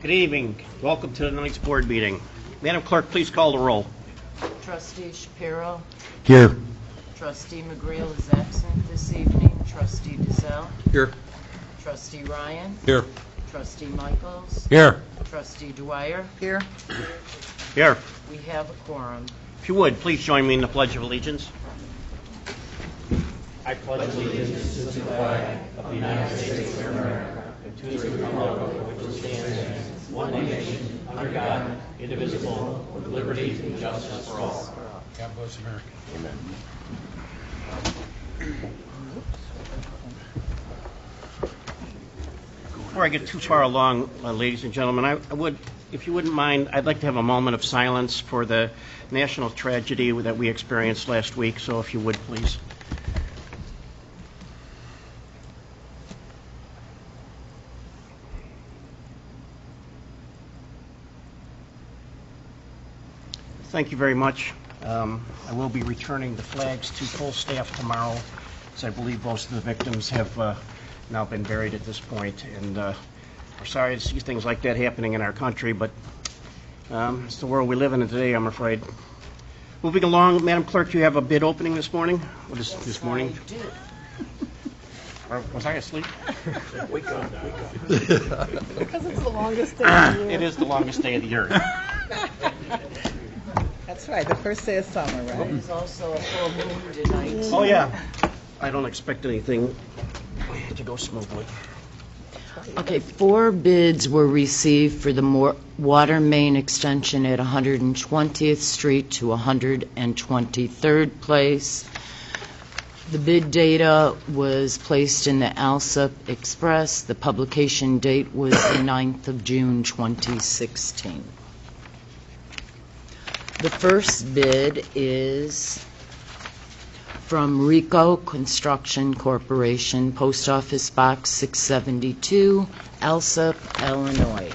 Good evening. Welcome to tonight's board meeting. Madam Clerk, please call the roll. Trustee Shapiro. Here. Trustee McGreal is absent this evening. Trustee DeZell. Here. Trustee Ryan. Here. Trustee Michaels. Here. Trustee Dwyer. Here. Here. We have a quorum. If you would, please join me in the Pledge of Allegiance. I pledge allegiance to the flag of the United States of America and to the republic for which it stands, one nation, under God, indivisible, with liberty and justice for all. God bless America. Amen. Before I get too far along, ladies and gentlemen, I would, if you wouldn't mind, I'd like to have a moment of silence for the national tragedy that we experienced last week. So if you would, please. Thank you very much. I will be returning the flags to full staff tomorrow, as I believe most of the victims have now been buried at this point. And we're sorry to see things like that happening in our country, but it's the world we live in today, I'm afraid. Moving along, Madam Clerk, do you have a bid opening this morning? What is this morning? I do. Or was I asleep? Wake up. Because it's the longest day of the year. It is the longest day of the year. That's right, the first day of summer, right? There's also a full moon tonight. Oh, yeah. I don't expect anything to go smoothly. Okay, 4 bids were received for the water main extension at 120th Street to 123rd Place. The bid data was placed in the Alsip Express. The publication date was the 9th of June, 2016. The first bid is from Rico Construction Corporation, Post Office Box 672, Alsip, Illinois.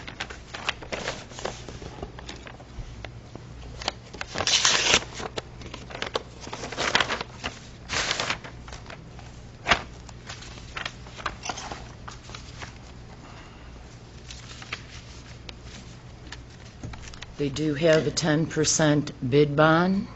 They do have a 10% bid bond.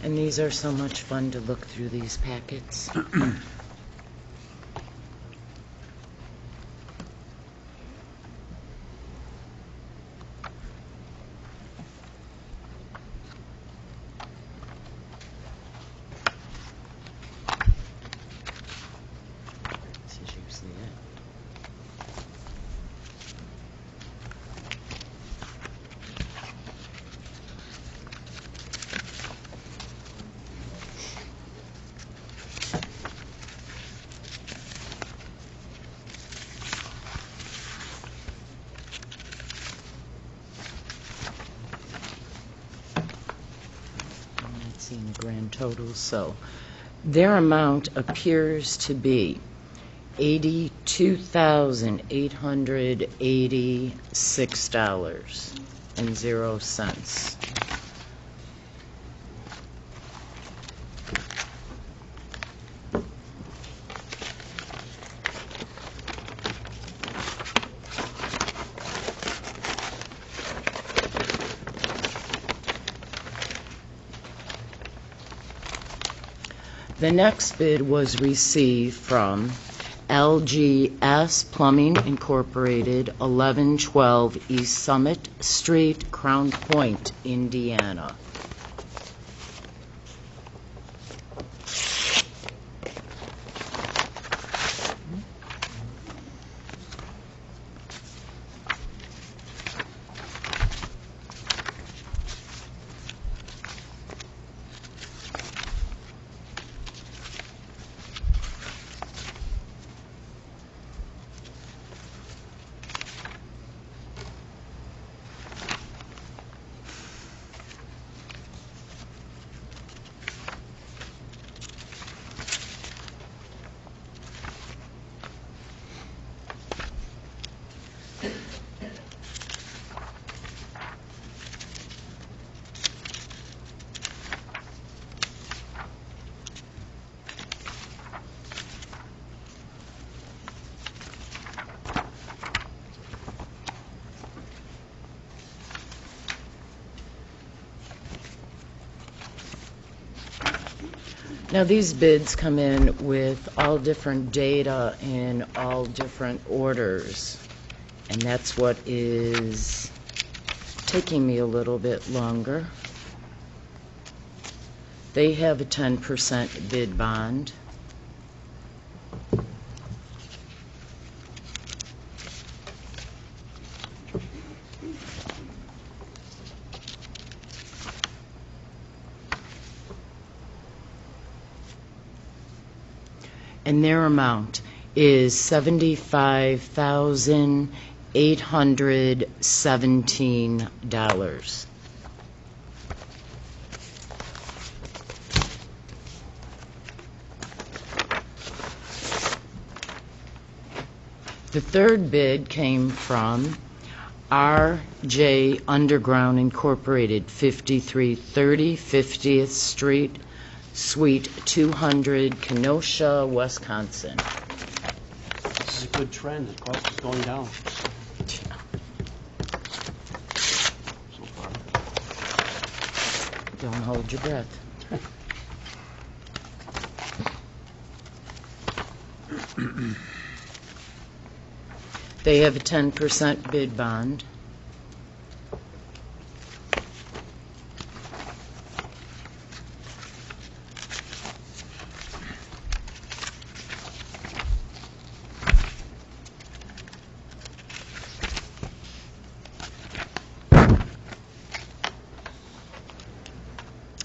And these are so much fun to look through these packets. This is usually it. The grand total. So their amount appears to be $82,886.00. The next bid was received from LGS Plumbing Incorporated, 1112 East Summit Street, Crown Point, Indiana. Now, these bids come in with all different data in all different orders, and that's what is taking me a little bit longer. They have a 10% bid bond. And their amount is $75,817. The third bid came from R.J. Underground Incorporated, 5330 50th Street, Suite 200, Kenosha, Wisconsin. This is a good trend. The cost is going down so far. Don't hold your breath. They have a 10% bid bond.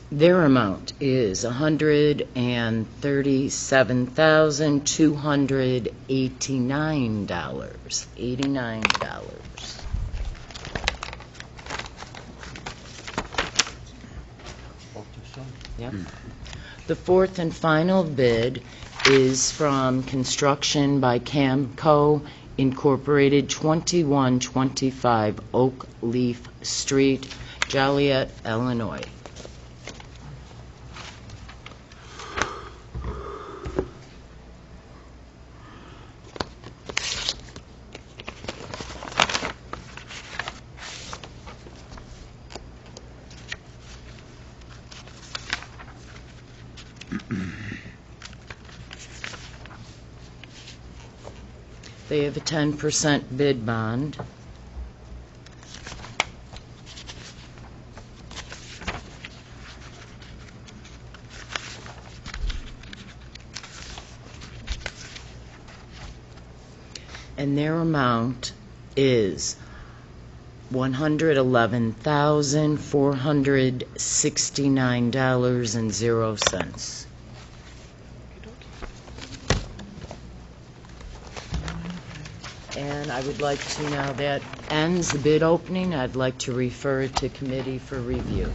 Their amount is $137,289. Yep. The fourth and final bid is from Construction by Camco Incorporated, 2125 Oak Leaf Street, Joliet, Illinois. They have a 10% bid bond. And their amount is $111,469.00. And I would like to, now that ends the bid opening, I'd like to refer it to committee for review.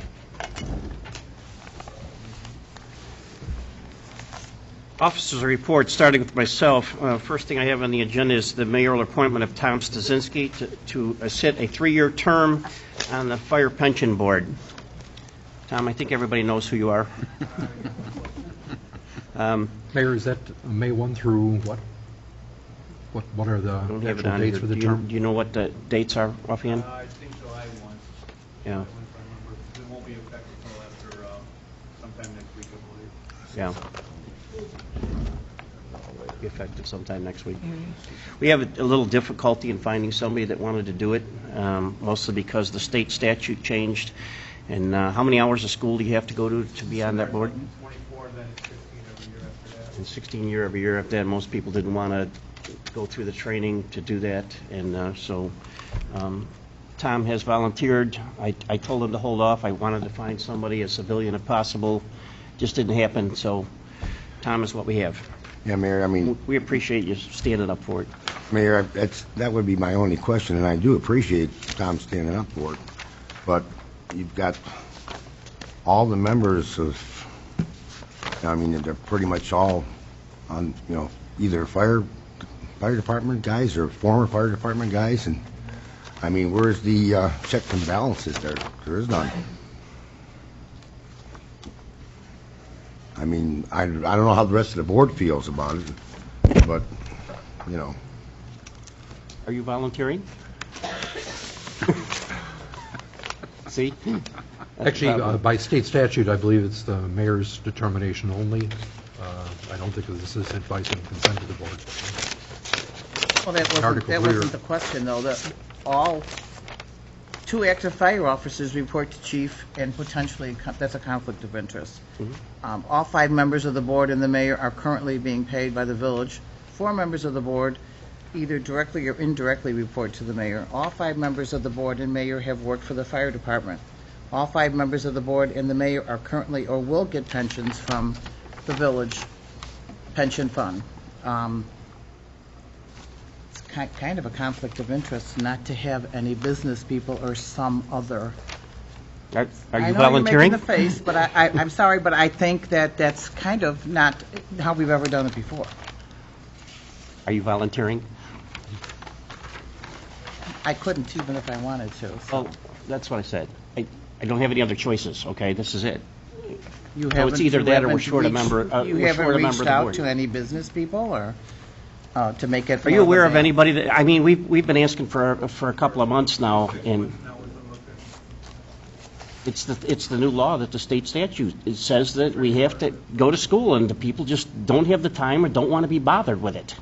Officers' report, starting with myself. First thing I have on the agenda is the mayoral appointment of Tom Stasinski to sit a 3-year term on the Fire Pension Board. Tom, I think everybody knows who you are. Mayor, is that May 1 through what? What are the Don't have it actual on dates here. for the Do term? you know what the dates are offhand? I think July 1. Yeah. If I remember. It won't be effective until after sometime next week, I believe. Yeah. Be effective sometime next week. We have a little difficulty in finding somebody that wanted to do it, mostly because the state statute changed. And how many hours of school do you have to go to be on that board? 24, then it's 15 every year after that. And 16 year every year after that. Most people didn't want to go through the training to do that, and so Tom has volunteered. I told him to hold off. I wanted to find somebody, a civilian if possible. Just didn't happen, so Tom is what we have. Yeah, Mayor, I mean, We appreciate you standing up for it. Mayor, that would be my only question, and I do appreciate Tom standing up for it, but you've got all the members of, I mean, they're pretty much all on, either fire department guys or former fire department guys, and I mean, where's the checks and balances there? There is none. I mean, I don't know how the rest of the board feels about it, but, Are you volunteering? See? That's Actually, probably- by state statute, I believe it's the mayor's determination only. I don't think this is advice and consent of the board. Well, that Article three or- wasn't the question, though, that all 2 active fire officers report to chief, and potentially, that's a conflict of interest. All 5 members of the board and the mayor are currently being paid by the village. 4 members of the board either directly or indirectly report to the mayor. All 5 members of the board and mayor have worked for the fire department. All 5 members of the board and the mayor are currently or will get pensions from the village pension fund. It's kind of a conflict of interest not to have any business people or some other. Are I you know volunteering? you're making the face, but I'm sorry, but I think that that's kind of not how we've ever done it before. Are you volunteering? I couldn't even if I wanted to. So Well, that's what I said. I don't have any other choices, okay? This is it. you so it's either that or we're haven't short a reached- member- You we're haven't short a member of reached the out board. to any business people or to make it. Are you more aware of a- anybody that, I mean, we've been asking for a couple of months now, and Now we've been looking. it's the new law that the state statute, it says that we have to go to school, and the people just don't have the time or don't want to be bothered with it.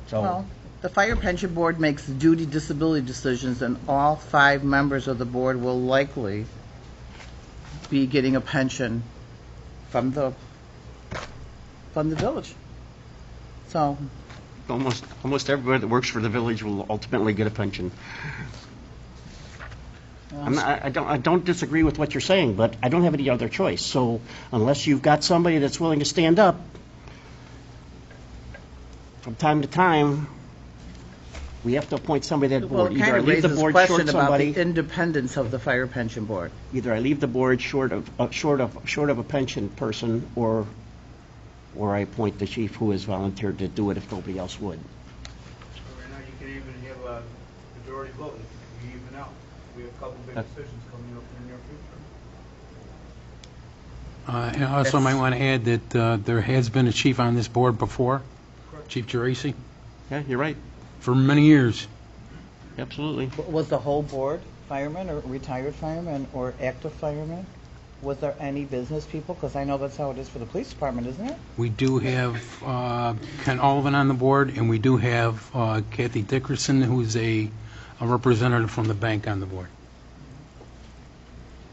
So, Well, the fire pension board makes duty disability decisions, and all 5 members of the board will likely be getting a pension from the village. So, almost everybody that works for the village will ultimately get a pension. I don't disagree with what you're saying, but I don't have any other choice. So unless you've got somebody that's willing to stand up from time to time, we have to appoint somebody that well, board. it Either kind I of leave the raises board question short about somebody, the independence of the fire pension board. either I leave the board short of a pension person, or I appoint the chief who has volunteered to do it if nobody else would. So right now, you can even have a majority vote, if we even out. We have a couple big decisions coming up in the near future. And I also might want to add that there has been a chief on this board before, Chief Geraci, Yeah, you're right. for many years. Absolutely. Was the whole board firemen or retired firemen or active firemen? Was there any business people? Because I know that's how it is for the police department, isn't it? We do have Ken Olivan on the board, and we do have Kathy Dickerson, who's a representative from the bank on the board.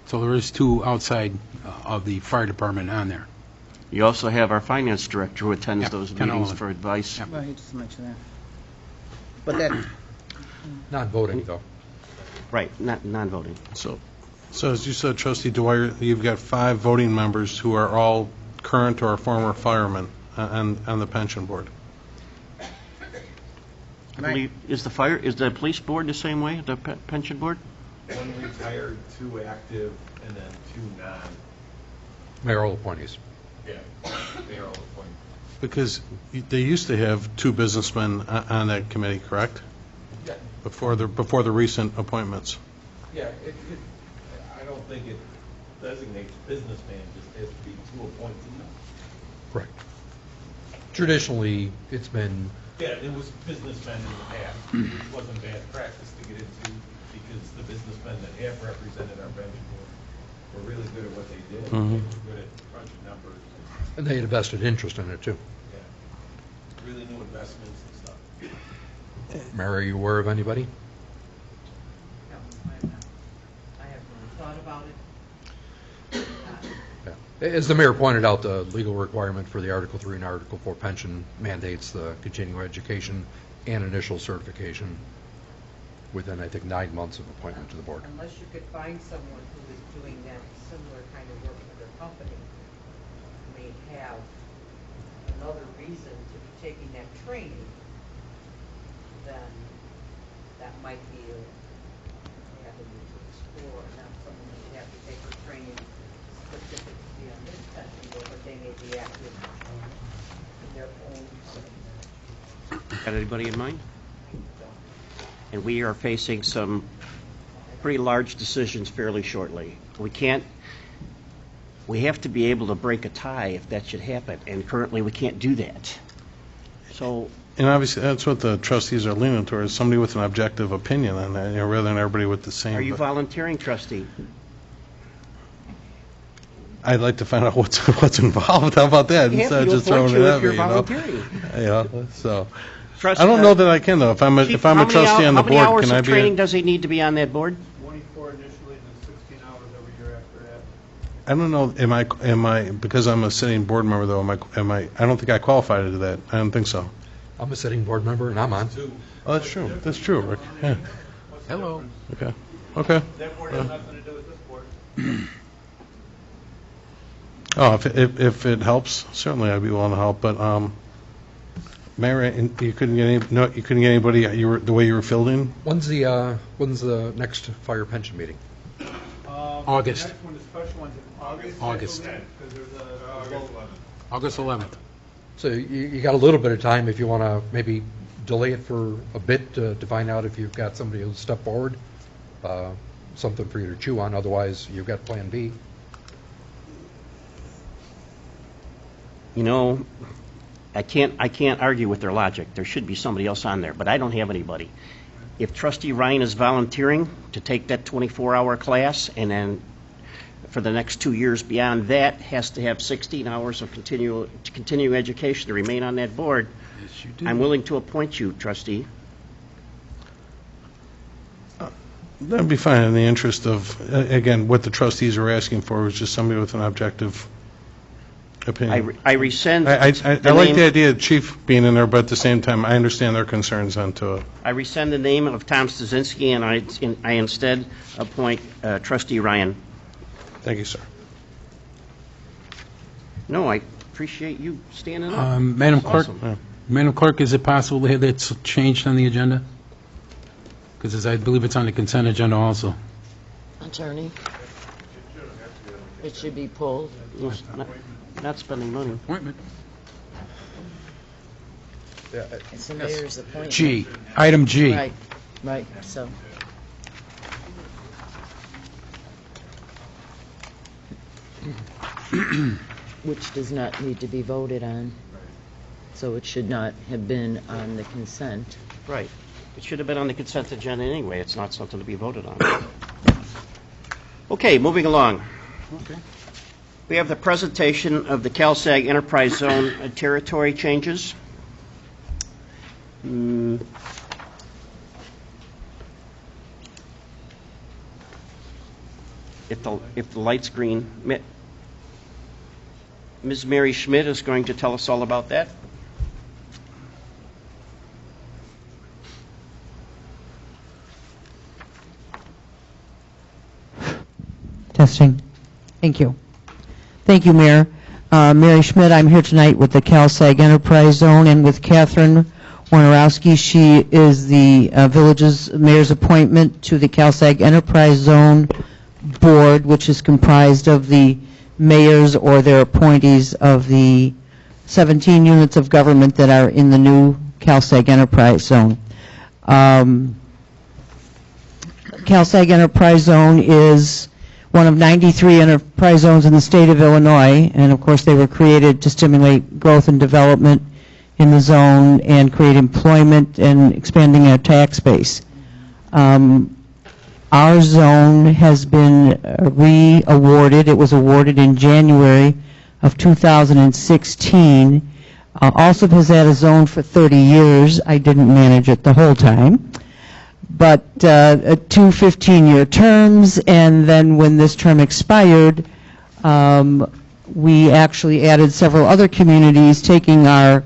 So there is 2 outside of the fire department on there. You also have our finance director who attends Yep, those Ken meetings Oliver. for advice. Yep. Well, he just mentioned that. But that, Not voting, though. Right, not non-voting. So as you said, Trustee Dwyer, you've got 5 voting members who are all current or former firemen on the pension board. I believe, is the police board the same way, the pension board? 1 retired, 2 active, and then 2 non. Mayoral appointees. Yeah, mayoral appointed. Because they used to have 2 businessmen on that committee, correct? Yeah, Before the recent appointments. yeah, I don't think it designates businessman, it just has to be 2 appointees. Correct. Traditionally, it's been, Yeah, it was businessmen in the past, which wasn't bad practice to get into, because the businessmen that have represented our pension board were really good at what they did. They were good at crunching numbers, and they had a vested interest in it, too. yeah, really new investments and stuff. Mary, are you aware of anybody? No, I haven't thought about it. Yeah. As the mayor pointed out, the legal requirement for the Article 3 and Article 4 pension mandates the continuing education and initial certification within, I think, 9 months of appointment to the board. Unless you could find someone who is doing that similar kind of work for their company, may have another reason to be taking that training, then that might be a avenue to explore. Not someone that would have to take her training specifically on this pension board, but they may be active in their own. Got anybody in mind? And we are facing some pretty large decisions fairly shortly. We have to be able to break a tie if that should happen, and currently we can't do that. So, And obviously, that's what the trustees are leaning towards, somebody with an objective opinion on that, rather than everybody with the same. are you volunteering, trustee? I'd like to find out what's involved. How about that? Happy Instead of to just throwing appoint it you at if me, you're you know? volunteering. Yeah, so, Trust- I don't know that I can, though. If I'm a Chief, trustee on the How many board, hours can I of be? training does he need to be on that board? 24 initially, and then 16 hours every year after that. I don't know, am I, because I'm a sitting board member, though, I don't think I qualify to do that. I don't think so. I'm a sitting board member, and I'm on. Oh, that's true, Rick. Yeah, Hello. okay. That board has nothing to do with this board. Oh, if it helps, certainly I'd be willing to help, but, Mayor, you couldn't get anybody, the way you were fielding? When's the next fire pension meeting? August. The next one, the special one's in August. August. Because there's a vote. August 11th. So you got a little bit of time if you want to maybe delay it for a bit to find out if you've got somebody who'll step forward, something for you to chew on. Otherwise, you've got Plan B. You know, I can't argue with their logic. There should be somebody else on there, but I don't have anybody. If Trustee Ryan is volunteering to take that 24-hour class, and then for the next 2 years beyond that, has to have 16 hours of continuing education to remain on that board, Yes, you do. I'm willing to appoint you, trustee. That'd be fine in the interest of, again, what the trustees are asking for was just somebody with an objective opinion. I rescind I the like name- the idea of chief being in there, but at the same time, I understand their concerns onto it. I rescind the name of Tom Stasinski, and I instead appoint trustee Ryan. Thank you, sir. No, I appreciate you standing up. Madam That's Clerk, awesome. Madam Clerk, is it possible to have that changed on the agenda? Because I believe it's on the consent agenda also. Attorney? It should be pulled. Yes, not spending money. Appointment. It's the mayor's appointment. G, item G. Right, so. Which does not need to be voted on. So it should not have been on the consent. Right. It should have been on the consent agenda anyway. It's not something to be voted on. Okay, moving along. Okay. We have the presentation of the CalSag Enterprise Zone territory changes. If the light's green, Ms. Mary Schmidt is going to tell us all about that. Testing. Thank you. Thank you, Mayor. Mary Schmidt, I'm here tonight with the CalSag Enterprise Zone and with Catherine Wojnarowski. She is the village's mayor's appointment to the CalSag Enterprise Zone Board, which is comprised of the mayors or their appointees of the 17 units of government that are in the new CalSag Enterprise Zone. CalSag Enterprise Zone is one of 93 enterprise zones in the state of Illinois, and of course they were created to stimulate growth and development in the zone and create employment and expanding our tax base. Our zone has been re-awarded. It was awarded in January of 2016. Alsip has had a zone for 30 years. I didn't manage it the whole time. But 2 15-year terms, and then when this term expired, we actually added several other communities, taking our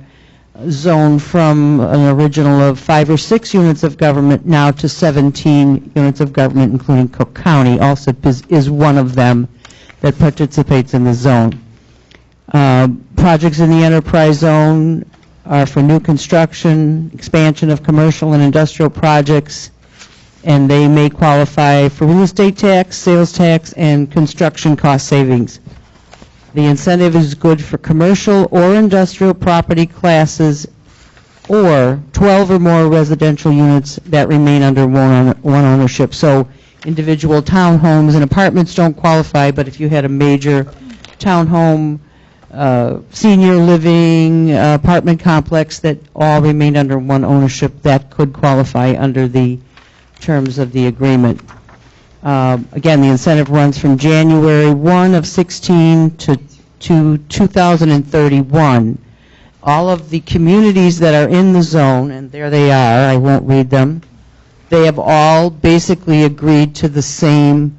zone from an original of 5 or 6 units of government now to 17 units of government, including Cook County. Alsip is one of them that participates in the zone. Projects in the enterprise zone are for new construction, expansion of commercial and industrial projects, and they may qualify for real estate tax, sales tax, and construction cost savings. The incentive is good for commercial or industrial property classes or 12 or more residential units that remain under one ownership. So individual townhomes and apartments don't qualify, but if you had a major townhome, senior living, apartment complex that all remained under one ownership, that could qualify under the terms of the agreement. Again, the incentive runs from January 1 of 16 to 2031. All of the communities that are in the zone, and there they are, I won't read them, they have all basically agreed to the same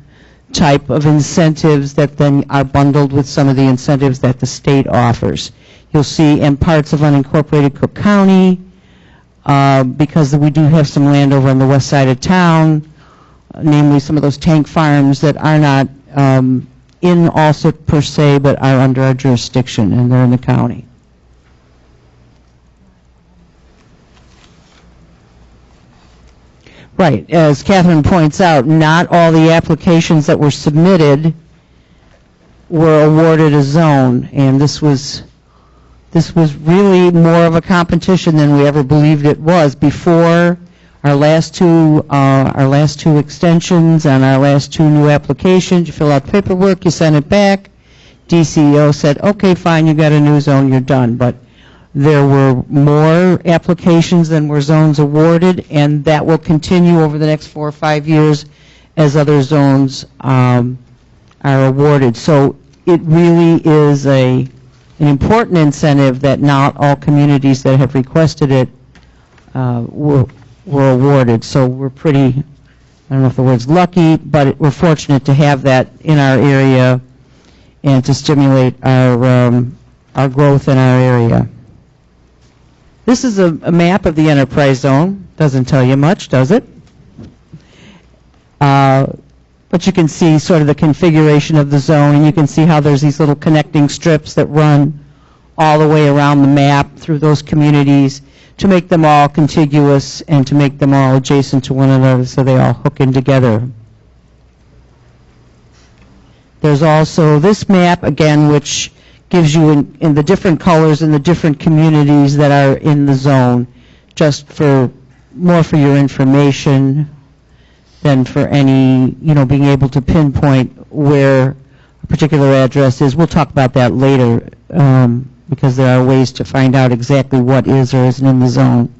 type of incentives that then are bundled with some of the incentives that the state offers. You'll see in parts of unincorporated Cook County, because we do have some land over on the west side of town, namely some of those tank farms that are not in Alsip per se, but are under our jurisdiction, and they're in the county. Right, as Catherine points out, not all the applications that were submitted were awarded a zone, and this was really more of a competition than we ever believed it was. Before our last two extensions and our last two new applications, you fill out paperwork, you send it back. DCO said, okay, fine, you got a new zone, you're done. But there were more applications than were zones awarded, and that will continue over the next 4 or 5 years as other zones are awarded. So it really is an important incentive that not all communities that have requested it were awarded. So we're pretty, I don't know if the word's lucky, but we're fortunate to have that in our area and to stimulate our growth in our area. This is a map of the enterprise zone. Doesn't tell you much, does it? But you can see sort of the configuration of the zone, and you can see how there's these little connecting strips that run all the way around the map through those communities to make them all contiguous and to make them all adjacent to one another so they all hook in together. There's also this map, again, which gives you in the different colors in the different communities that are in the zone, just more for your information than for any, being able to pinpoint where a particular address is. We'll talk about that later because there are ways to find out exactly what is or isn't in the zone.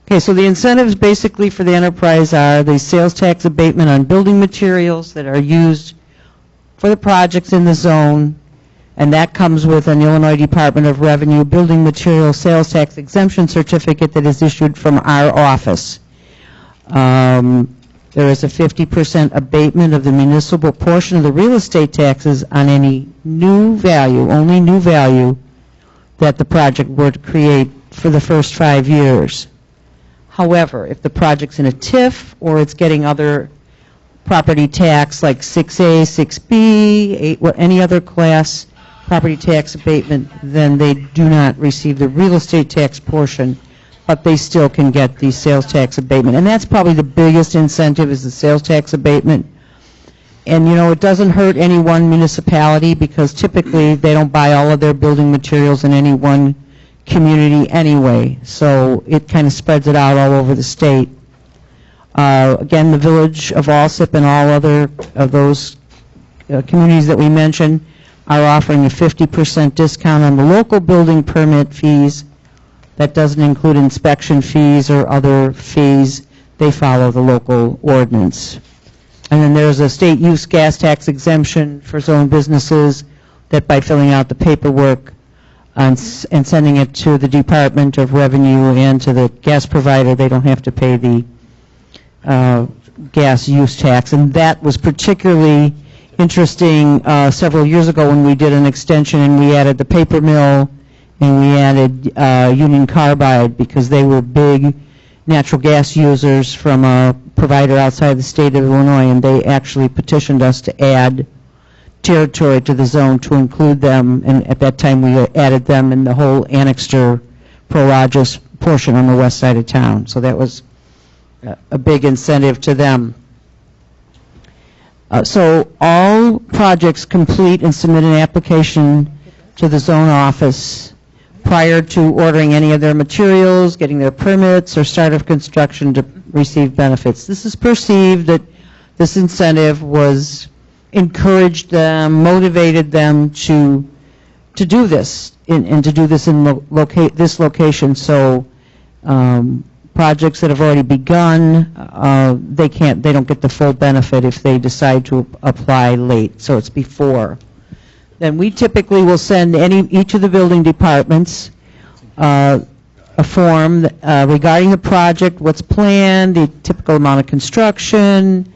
Okay, so the incentives basically for the enterprise are the sales tax abatement on building materials that are used for the projects in the zone, and that comes with an Illinois Department of Revenue building material sales tax exemption certificate that is issued from our office. There is a 50% abatement of the municipal portion of the real estate taxes on any new value, only new value, that the project were to create for the first 5 years. However, if the project's in a TIF or it's getting other property tax like 6A, 6B, any other class property tax abatement, then they do not receive the real estate tax portion, but they still can get the sales tax abatement. And that's probably the biggest incentive, is the sales tax abatement. And, it doesn't hurt any one municipality because typically they don't buy all of their building materials in any one community anyway. So it kind of spreads it out all over the state. Again, the village of Alsip and all other of those communities that we mentioned are offering a 50% discount on the local building permit fees. That doesn't include inspection fees or other fees. They follow the local ordinance. And then there's a state use gas tax exemption for zone businesses that by filling out the paperwork and sending it to the Department of Revenue and to the gas provider, they don't have to pay the gas use tax. And that was particularly interesting several years ago when we did an extension and we added the paper mill and we added Union Carbide, because they were big natural gas users from a provider outside the state of Illinois, and they actually petitioned us to add territory to the zone to include them, and at that time we added them in the whole annexed Pro Rogers portion on the west side of town. So that was a big incentive to them. So all projects complete and submit an application to the zone office prior to ordering any of their materials, getting their permits, or start of construction to receive benefits. This is perceived that this incentive was encouraged them, motivated them to do this, and to do this in this location. So projects that have already begun, they don't get the full benefit if they decide to apply late, so it's before. Then we typically will send each of the building departments a form regarding the project, what's planned, the typical amount of construction,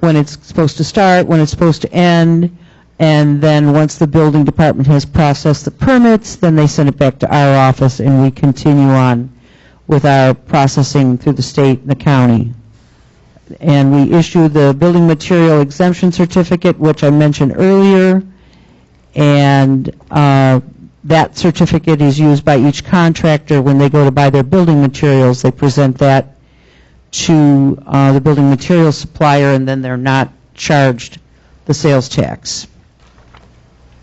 when it's supposed to start, when it's supposed to end, and then once the building department has processed the permits, then they send it back to our office, and we continue on with our processing through the state and the county. And we issue the building material exemption certificate, which I mentioned earlier, and that certificate is used by each contractor when they go to buy their building materials. They present that to the building material supplier, and then they're not charged the sales tax.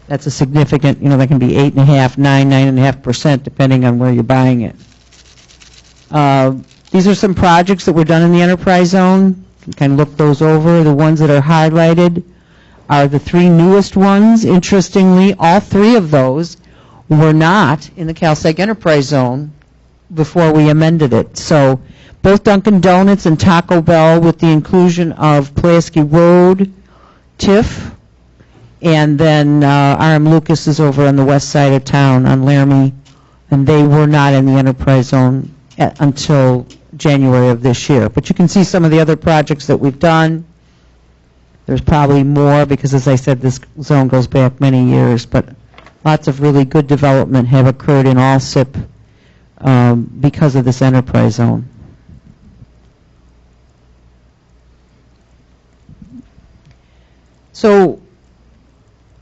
That's a significant, that can be 8.5%, 9.5%, depending on where you're buying it. These are some projects that were done in the enterprise zone. You can kind of look those over. The ones that are highlighted are the 3 newest ones. Interestingly, all 3 of those were not in the CalSeg enterprise zone before we amended it. So both Dunkin' Donuts and Taco Bell, with the inclusion of Pulaski Road, TIF, and then R.M. Lucas is over on the west side of town on Laramie, and they were not in the enterprise zone until January of this year. But you can see some of the other projects that we've done. There's probably more because, as I said, this zone goes back many years, but lots of really good development have occurred in Alsip because of this enterprise zone. So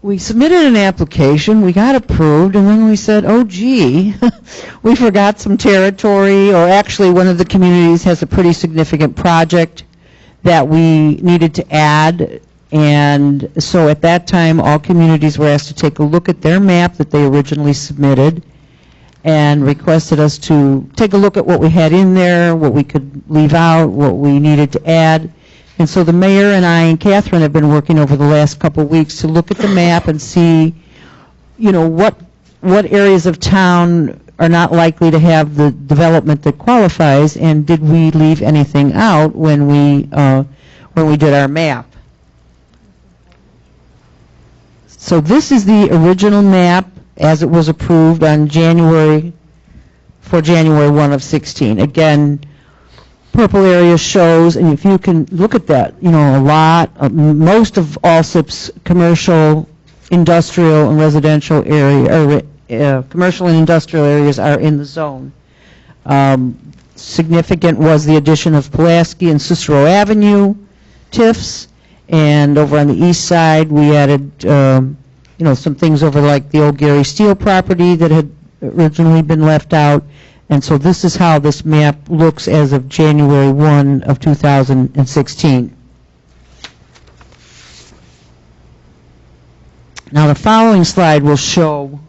we submitted an application, we got approved, and then we said, oh gee, we forgot some territory, or actually one of the communities has a pretty significant project that we needed to add, and so at that time all communities were asked to take a look at their map that they originally submitted and requested us to take a look at what we had in there, what we could leave out, what we needed to add. And so the mayor and I and Catherine have been working over the last couple of weeks to look at the map and see, what areas of town are not likely to have the development that qualifies, and did we leave anything out when we did our map. So this is the original map as it was approved on January 1 of 16. Again, purple area shows, and if you can look at that, most of Alsip's commercial, industrial, and residential area, commercial and industrial areas are in the zone. Significant was the addition of Pulaski and Cicero Avenue, TIFs, and over on the east side we added, some things over like the old Gary Steele property that had originally been left out. And so this is how this map looks as of January 1 of 2016. Now the following slide will show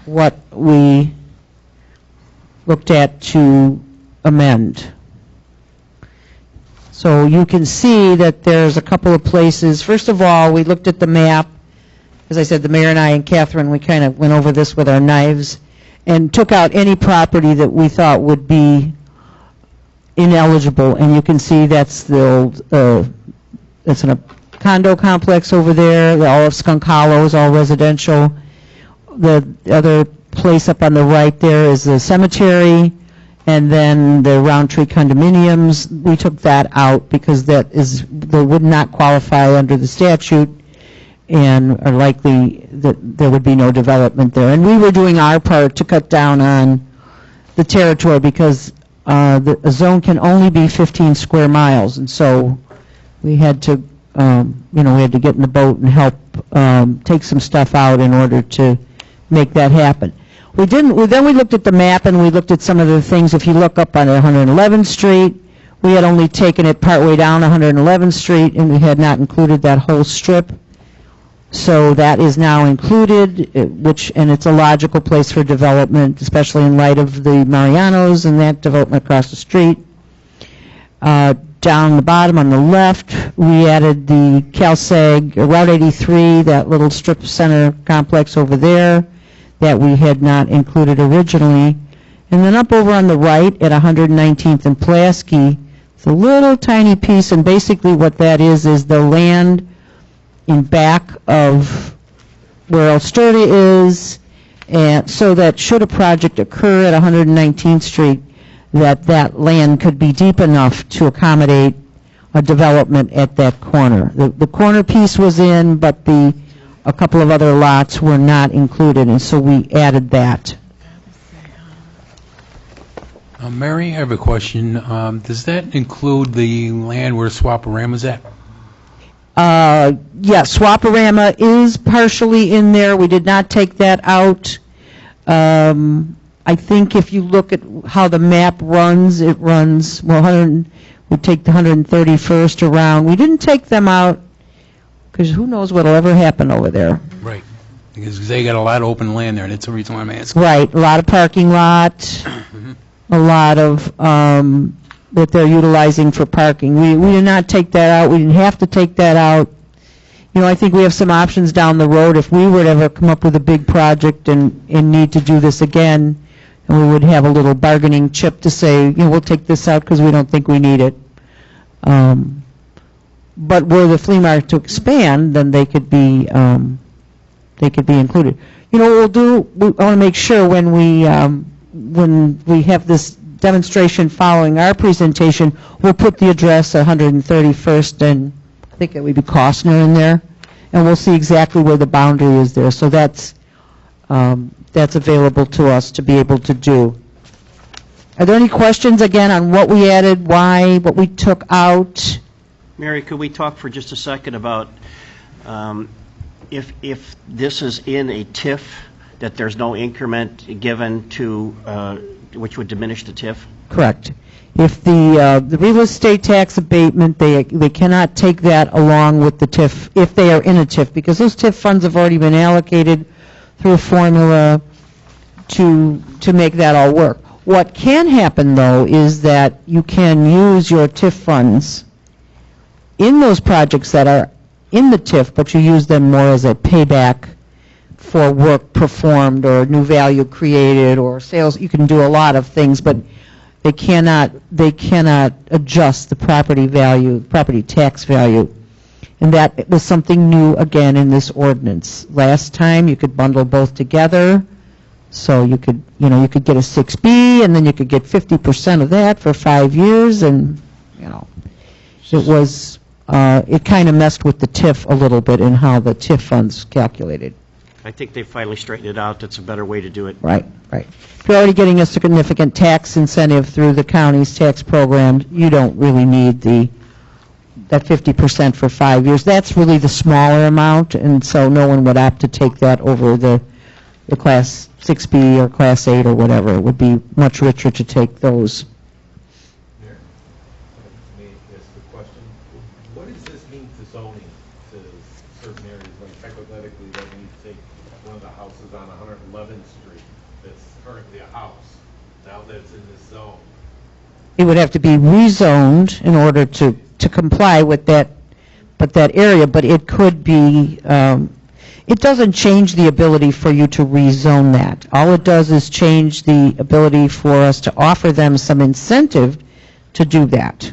what we looked at to amend. So you can see that there's a couple of places. First of all, we looked at the map. As I said, the mayor and I and Catherine, we kind of went over this with our knives and took out any property that we thought would be ineligible. And you can see that's the old, that's in a condo complex over there. All of Skunk Hollow is all residential. The other place up on the right there is the cemetery, and then the Roundtree condominiums. We took that out because they would not qualify under the statute, and are likely that there would be no development there. And we were doing our part to cut down on the territory because the zone can only be 15 square miles, and so we had to, we had to get in the boat and help take some stuff out in order to make that happen. Then we looked at the map and we looked at some of the things. If you look up on 111th Street, we had only taken it partway down 111th Street, and we had not included that whole strip. So that is now included, and it's a logical place for development, especially in light of the Marianos and that development across the street. Down the bottom on the left, we added the CalSeg Route 83, that little strip center complex over there that we had not included originally. And then up over on the right at 119th and Pulaski, it's a little tiny piece, and basically what that is the land in back of where Elsterta is, and so that should a project occur at 119th Street, that land could be deep enough to accommodate a development at that corner. The corner piece was in, but a couple of other lots were not included, and so we added that. Mary, I have a question. Does that include the land where Swaparama's at? Yes, Swaparama is partially in there. We did not take that out. I think if you look at how the map runs, it runs, well, we take the 131st around. We didn't take them out because who knows what'll ever happen over there. Right. Because they got a lot of open land there, and that's the reason why I'm asking. Right, a lot of parking lot, a lot of that they're utilizing for parking. We did not take that out. We didn't have to take that out. You know, I think we have some options down the road if we were to ever come up with a big project and need to do this again, and we would have a little bargaining chip to say, you know, we'll take this out because we don't think we need it. But were the flea market to expand, then they could be included. You know, what we'll do, I want to make sure when we have this demonstration following our presentation, we'll put the address 131st, and I think it would be Costner in there, and we'll see exactly where the boundary is there. So that's available to us to be able to do. Are there any questions, again, on what we added, why, what we took out? Mary, could we talk for just a second about if this is in a TIF, that there's no increment given to, which would diminish the TIF? Correct. If the real estate tax abatement, they cannot take that along with the TIF if they are in a TIF, because those TIF funds have already been allocated through a formula to make that all work. What can happen, though, is that you can use your TIF funds in those projects that are in the TIF, but you use them more as a payback for work performed or new value created or sales. You can do a lot of things, but they cannot adjust the property value, property tax value. And that was something new again in this ordinance. Last time you could bundle both together, so you could get a 6B and then you could get 50% of that for 5 years, and it kind of messed with the TIF a little bit in how the TIF funds calculated. I think they finally straightened it out. That's a better way to do it. Right. If you're already getting a significant tax incentive through the county's tax program, you don't really need that 50% for 5 years. That's really the smaller amount, and so no one would opt to take that over the Class 6B or Class 8 or whatever. It would be much richer to take those. Mayor, let me ask the question. What does this mean to zoning to certain areas? Like hypothetically, that when you take one of the houses on 111th Street that's currently a house, now that it's in this zone, It would have to be rezoned in order to comply with that area, but it could be, it doesn't change the ability for you to rezone that. All it does is change the ability for us to offer them some incentive to do that.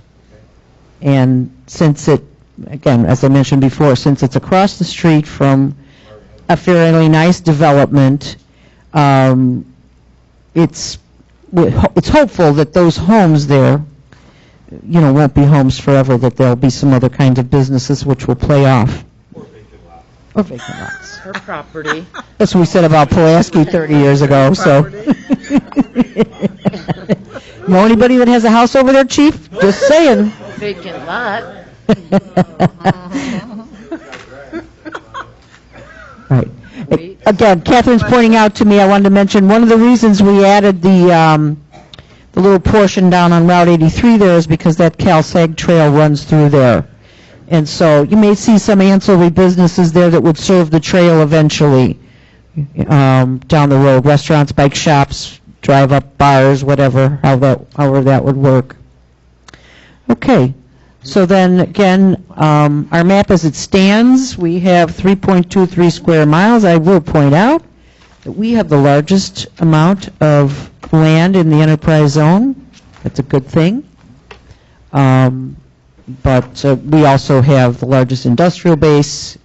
And since it, again, as I mentioned before, since it's across the street from a fairly nice development, it's hopeful that those homes there, won't be homes forever, that there'll be some other kinds of businesses which will play off. Or vacant lots. Her property. That's what we said about Pulaski 30 years ago, so. Know anybody that has a house over there, Chief? Just saying. Vacant lot. Right. Again, Catherine's pointing out to me, I wanted to mention, one of the reasons we added the little portion down on Route 83 there is because that Cal-Sag Trail runs through there. And so you may see some ancillary businesses there that would serve the trail eventually down the road, restaurants, bike shops, drive-up bars, whatever, however that would work. Okay, so then again, our map as it stands, we have 3.23 square miles. I will point out that we have the largest amount of land in the enterprise zone. That's a good thing. But we also have the largest industrial base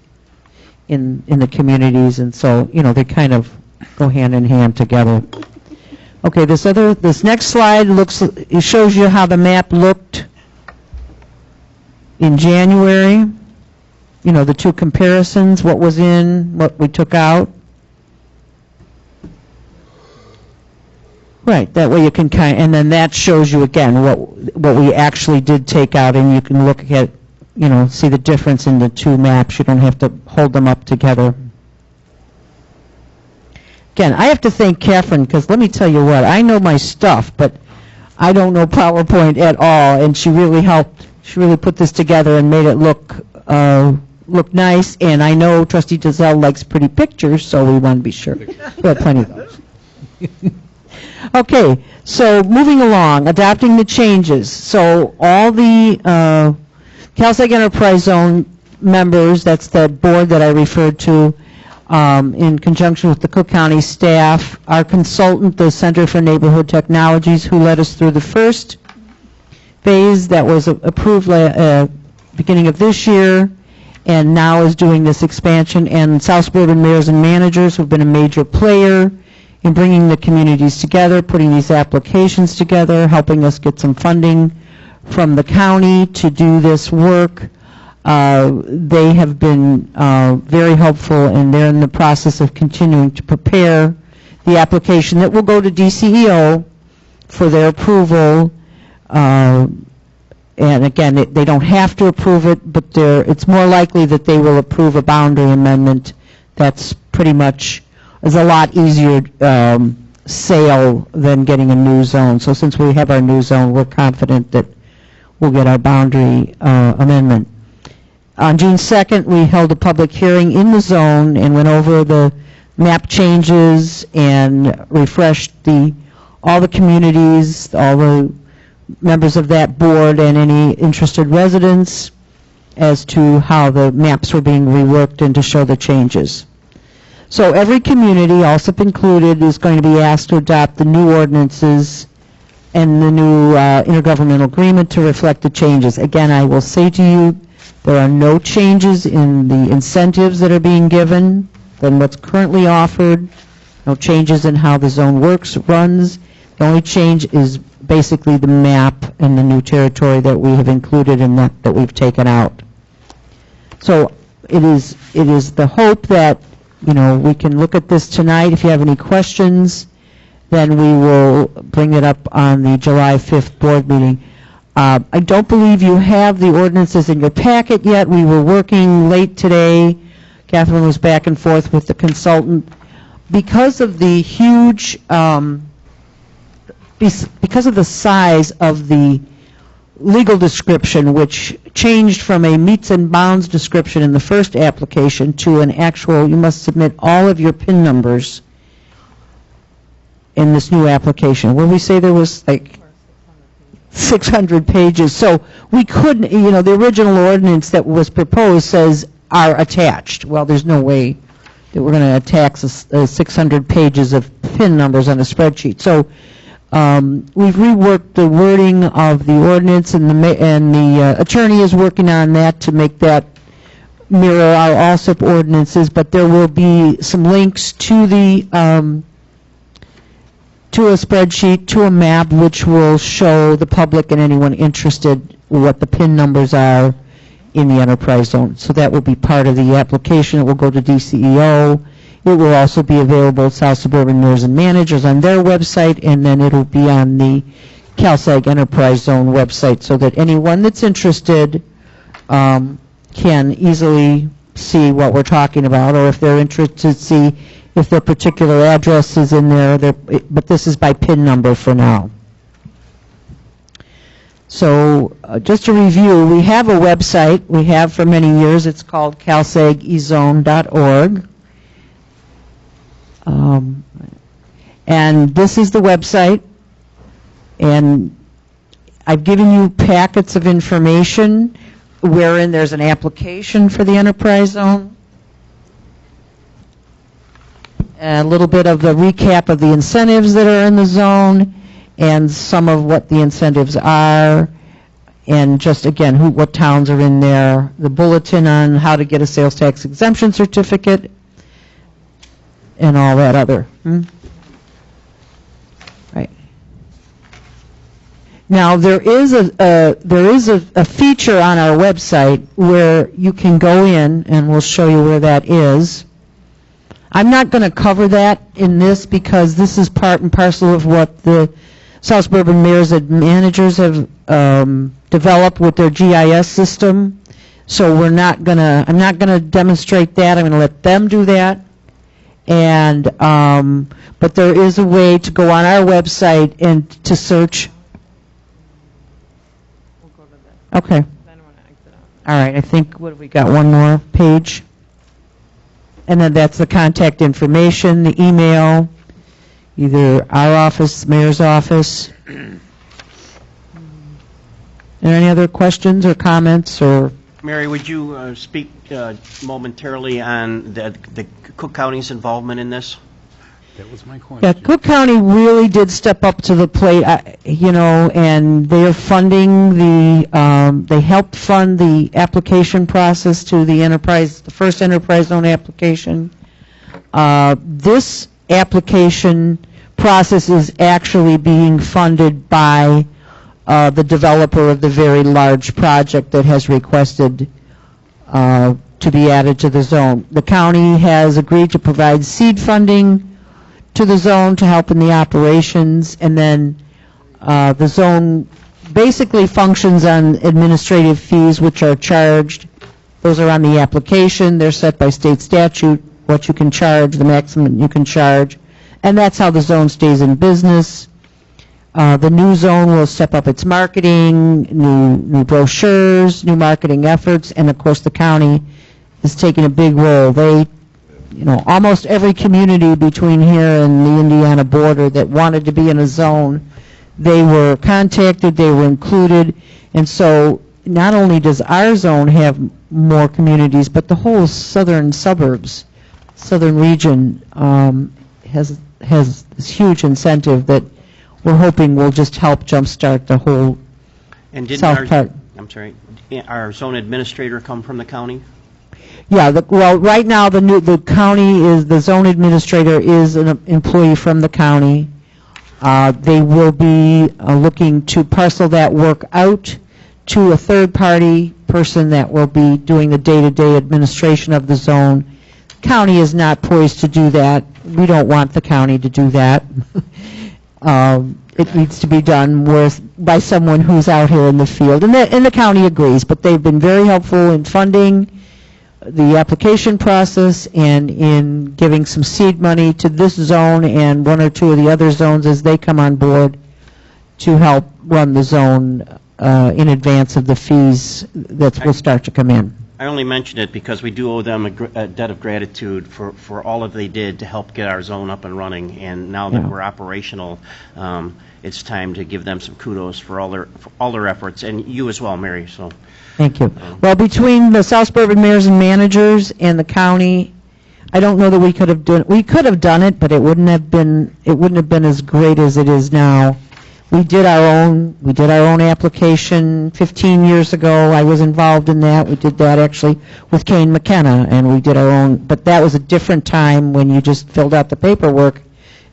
in the communities, and so, they kind of go hand in hand together. Okay, this next slide it shows you how the map looked in January. The two comparisons, what was in, what we took out. Right, that way you can and then that shows you again what we actually did take out, and you can look at, see the difference in the two maps. You don't have to hold them up together. Again, I have to thank Catherine, because let me tell you what, I know my stuff, but I don't know PowerPoint at all, and she really helped. She really put this together and made it look nice, and I know Trustee Giselle likes pretty pictures, so we want to be sure. We have plenty of those. Okay, so moving along, adopting the changes. So all the CalSeg Enterprise Zone members, that's the board that I referred to, in conjunction with the Cook County staff, our consultant, the Center for Neighborhood Technologies, who led us through the first phase that was approved beginning of this year, and now is doing this expansion, and South Suburban mayors and managers who've been a major player in bringing the communities together, putting these applications together, helping us get some funding from the county to do this work. They have been very helpful, and they're in the process of continuing to prepare the application that will go to DCEO for their approval. And again, they don't have to approve it, but it's more likely that they will approve a boundary amendment. That's pretty much is a lot easier sale than getting a new zone. So since we have our new zone, we're confident that we'll get our boundary amendment. On June 2nd, we held a public hearing in the zone and went over the map changes and refreshed all the communities, all the members of that board, and any interested residents as to how the maps were being reworked and to show the changes. So every community, Alsip included, is going to be asked to adopt the new ordinances and the new intergovernmental agreement to reflect the changes. Again, I will say to you, there are no changes in the incentives that are being given than what's currently offered, no changes in how the zone works, runs. The only change is basically the map and the new territory that we have included in that we've taken out. So it is the hope that we can look at this tonight. If you have any questions, then we will bring it up on the July 5th board meeting. I don't believe you have the ordinances in your packet yet. We were working late today. Catherine was back and forth with the consultant. Because of the huge, because of the size of the legal description, which changed from a meets and bounds description in the first application to an actual, you must submit all of your PIN numbers in this new application. When we say there was like 600 pages, so we couldn't, the original ordinance that was proposed says are attached. Well, there's no way that we're going to attach 600 pages of PIN numbers on a spreadsheet. So we've reworked the wording of the ordinance, and the attorney is working on that to make that mirror our Alsip ordinances, but there will be some links to to a spreadsheet, to a map, which will show the public and anyone interested what the PIN numbers are in the enterprise zone. So that will be part of the application. It will go to DCEO. It will also be available at South Suburban Mayors and Managers on their website, and then it'll be on the CalSeg Enterprise Zone website, so that anyone that's interested can easily see what we're talking about, or if they're interested, see if their particular address is in there. But this is by PIN number for now. So just to review, we have a website. We have for many years. It's called calsegezone.org. And this is the website, and I've given you packets of information wherein there's an application for the enterprise zone, a little bit of the recap of the incentives that are in the zone, and some of what the incentives are, and just, again, what towns are in there, the bulletin on how to get a sales tax exemption certificate, and all that other. Right. Now, there is a feature on our website where you can go in, and we'll show you where that is. I'm not going to cover that in this because this is part and parcel of what the South Suburban mayors and managers have developed with their GIS system. So I'm not going to demonstrate that. I'm going to let them do that. And but there is a way to go on our website and to search. We'll go to that. Okay. Then when I exit out. All right. I think, what have we got? One more page. And then that's the contact information, the email, either our office, mayor's office. Are there any other questions or comments or? Mary, would you speak momentarily on the Cook County's involvement in this? That was my question. Yeah, Cook County really did step up to the plate, and they're funding they helped fund the application process to the first enterprise zone application. This application process is actually being funded by the developer of the very large project that has requested to be added to the zone. The county has agreed to provide seed funding to the zone to help in the operations, and then the zone basically functions on administrative fees which are charged. Those are on the application. They're set by state statute, what you can charge, the maximum you can charge, and that's how the zone stays in business. The new zone will step up its marketing, new brochures, new marketing efforts, and of course the county is taking a big role. They, almost every community between here and the Indiana border that wanted to be in a zone, they were contacted, they were included, and so not only does our zone have more communities, but the whole southern suburbs, southern region has this huge incentive that we're hoping will just help jumpstart the whole south part. I'm sorry, our zone administrator come from the county? Yeah, right now the county the zone administrator is an employee from the county. They will be looking to parcel that work out to a third-party person that will be doing the day-to-day administration of the zone. County is not poised to do that. We don't want the county to do that. It needs to be done by someone who's out here in the field, and the county agrees. But they've been very helpful in funding the application process and in giving some seed money to this zone and one or two of the other zones as they come on board to help run the zone in advance of the fees that will start to come in. I only mention it because we do owe them a debt of gratitude for all that they did to help get our zone up and running, and now that we're operational, it's time to give them some kudos for all their efforts, and you as well, Mary. So. Thank you. Well, between the South Suburban mayors and managers and the county, I don't know that we could have done it, but it wouldn't have been as great as it is now. We did our own application 15 years ago. I was involved in that. We did that actually with Kane McKenna, and we did our own, but that was a different time when you just filled out the paperwork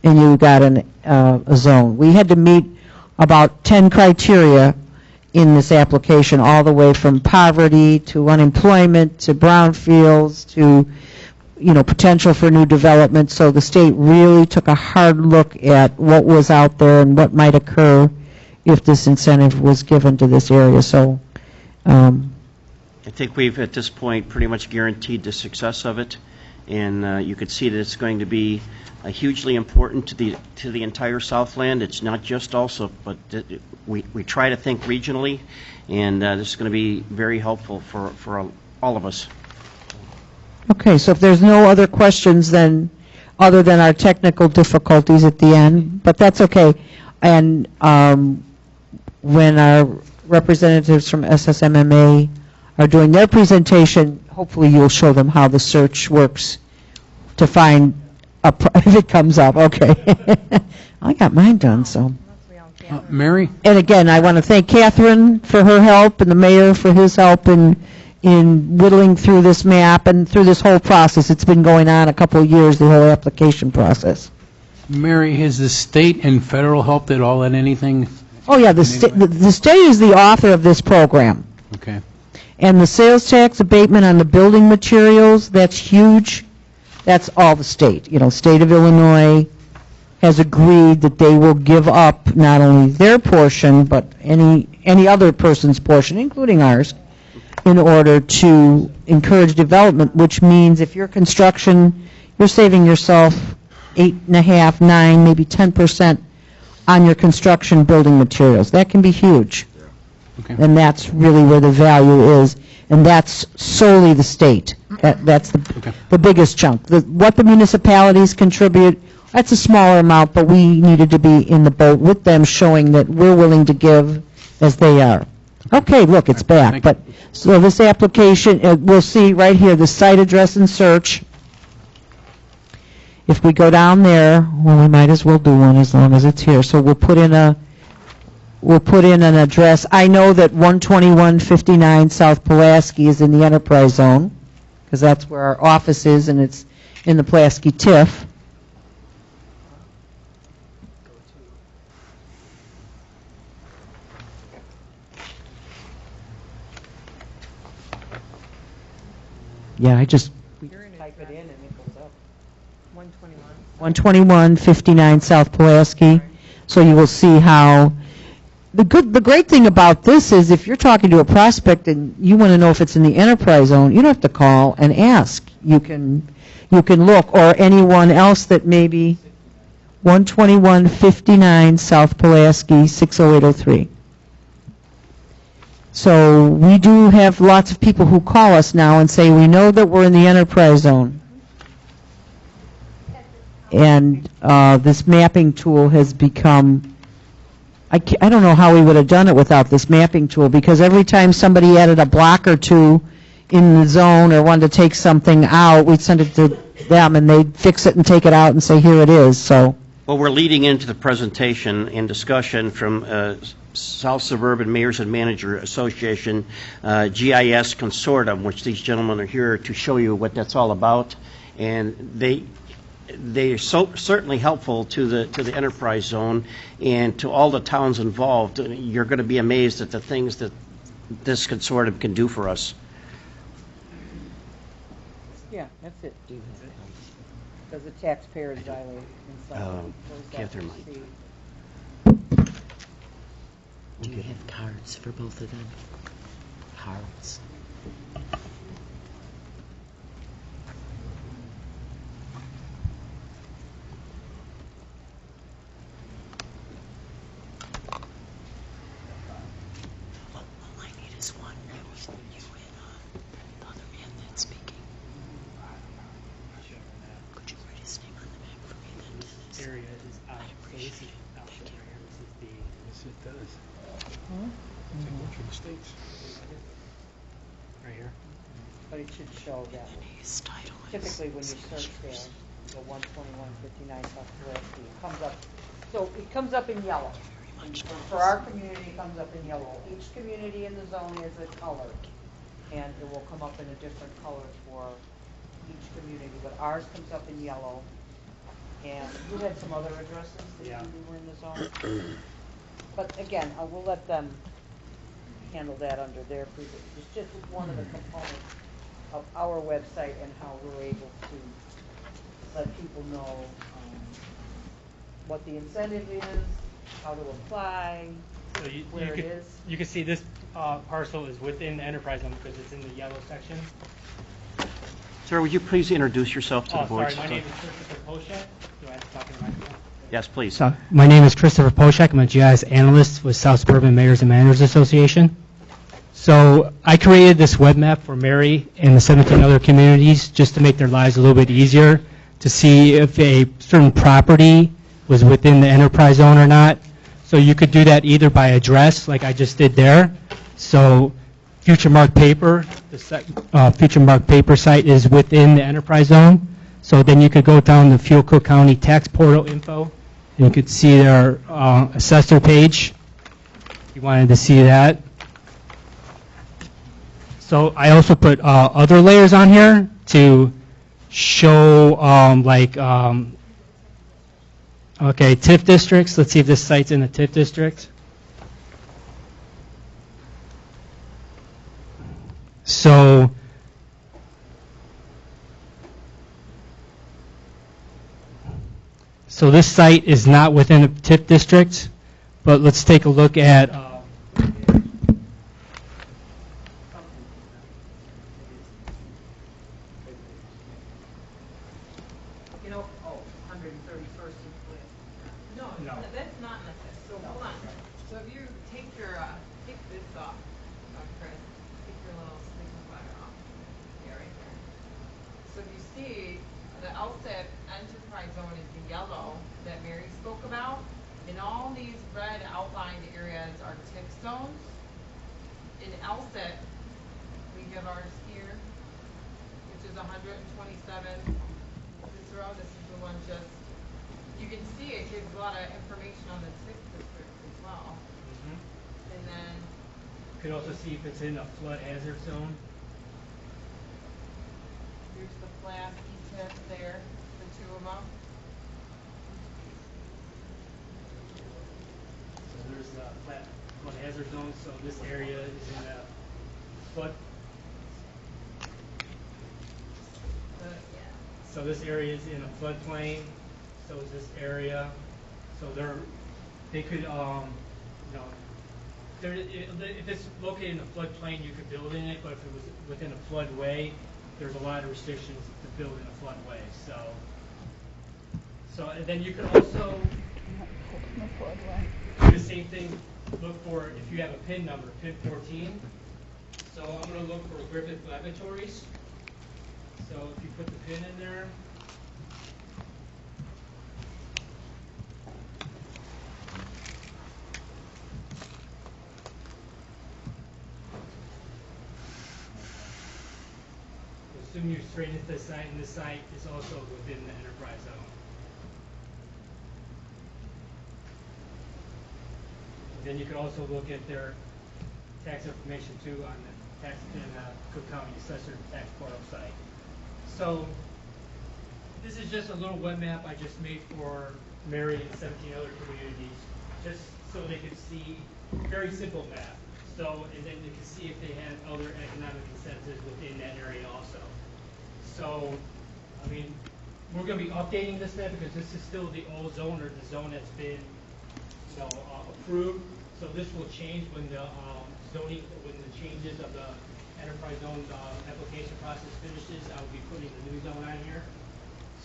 and you got a zone. We had to meet about 10 criteria in this application, all the way from poverty to unemployment to brownfields to potential for new development. So the state really took a hard look at what was out there and what might occur if this incentive was given to this area. So I think we've at this point pretty much guaranteed the success of it, and you could see that it's going to be hugely important to the entire Southland. It's not just Alsip, but we try to think regionally, and this is going to be very helpful for all of us. Okay, so if there's no other questions then, other than our technical difficulties at the end, but that's okay. And when our representatives from SSMMA are doing their presentation, hopefully you'll show them how the search works to find If it comes up, okay. I got mine done, so. Mary? And again, I want to thank Catherine for her help and the mayor for his help in whittling through this map and through this whole process. It's been going on a couple of years, the whole application process. Mary, has the state and federal helped at all at anything? Oh, yeah, the state is the author of this program. Okay. And the sales tax abatement on the building materials, that's huge. That's all the state. You know, state of Illinois has agreed that they will give up not only their portion, but any other person's portion, including ours, in order to encourage development, which means if you're construction, you're saving yourself 8.5%, 9%, maybe 10% on your construction building materials. That can be huge. Okay. And that's really where the value is, and that's solely the state. That's the biggest chunk. What the municipalities contribute, that's a smaller amount, but we needed to be in the boat with them, showing that we're willing to give as they are. Okay, look, it's back. But so this application, we'll see right here, the site address and search. If we go down there, well, we might as well do one as long as it's here. So we'll put in an address. I know that 12159 South Pulaski is in the enterprise zone, because that's where our office is, and it's in the Pulaski TIF. Yeah, I just, Type it in and it goes up. 121. 12159 South Pulaski. So you will see how, the great thing about this is if you're talking to a prospect and you want to know if it's in the enterprise zone, you don't have to call and ask. You can look, or anyone else that maybe 12159 South Pulaski, 60803. So we do have lots of people who call us now and say, we know that we're in the enterprise zone. And this mapping tool has become, I don't know how we would have done it without this mapping tool, because every time somebody added a block or two in the zone or wanted to take something out, we'd send it to them and they'd fix it and take it out and say, here it is. So. Well, we're leading into the presentation and discussion from South Suburban Mayors and Manager Association, GIS Consortium, which these gentlemen are here to show you what that's all about. And they are certainly helpful to the enterprise zone and to all the towns involved. You're going to be amazed at the things that this consortium can do for us. Yeah, that's it. Does the taxpayers violate inside? Catherine. Do you have cards for both of them? Cards. All I need is one. You and the other man that's speaking. Could you write his name on the map for me then, Dennis? Area is out. I'd appreciate it. Thank you. Yes, it does. States. Right here. But it should show that. His title is Typically, when you search there, the 12159 South Pulaski, it comes up, so it comes up in yellow. And for our community, it comes up in yellow. Each community in the zone has a color, and it will come up in a different color for each community, but ours comes up in yellow. And you had some other addresses that you were in the zone? But again, I will let them handle that under their previous. It's just one of the components of our website and how we're able to let people know what the incentive is, how to apply, So where it is. You can see this parcel is within the enterprise zone because it's in the yellow section. Sir, would you please introduce yourself to the board? Sorry, my name is Christopher Poshak. Do I have to talk in the microphone? Yes, please. So, my name is Christopher Poshak. I'm a GIS analyst with South Suburban Mayors and Managers Association. So I created this web map for Mary and the 17 other communities just to make their lives a little bit easier, to see if a certain property was within the enterprise zone or not. So you could do that either by address, like I just did there. So Future Mark Paper, the Future Mark Paper site is within the enterprise zone. So then you could go down the Fuel Cook County tax portal info, and you could see their assessor page. If you wanted to see that. So I also put other layers on here to show okay, TIF districts. Let's see if this site's in a TIF district. So this site is not within a TIF district, but let's take a look at You know, 131st and Fifth. No, that's not necessary. So hold on. So if you take take this off, Chris, take your little signifier off. Yeah, right there. So if you see, the Alsip enterprise zone is the yellow that Mary spoke about, and all these red outlined areas are TIF zones. In Alsip, we have ours here, which is 127. This is the one just, you can see it gives a lot of information on the TIF district as well. And then, you could also see if it's in a flood hazard zone. here's the flat E-TIF there, the two of them. So there's the flood hazard zone. So this area is in a flood. So this area is in a floodplain. So is this area. So they could, if it's located in a floodplain, you could build in it. But if it was within a floodway, there's a lot of restrictions to build in a floodway. So and then you could also do the same thing. Look for if you have a PIN number, PIN 14. So I'm going to look for Griffith Laboratories. So if you put the pin in there, assume you're straight into this site, and this site is also within the enterprise zone. And then you could also look at their tax information too on the tax in Cook County Assessor Tax Portal site. So this is just a little web map I just made for Mary and 17 other communities, just so they could see, very simple map. So, and then they can see if they had other economic incentives within that area also. So, I mean, we're going to be updating this map because this is still the old zone or the zone that's been, approved. So this will change when the zoning, when the changes of the enterprise zone application process finishes. I will be putting the new zone on here.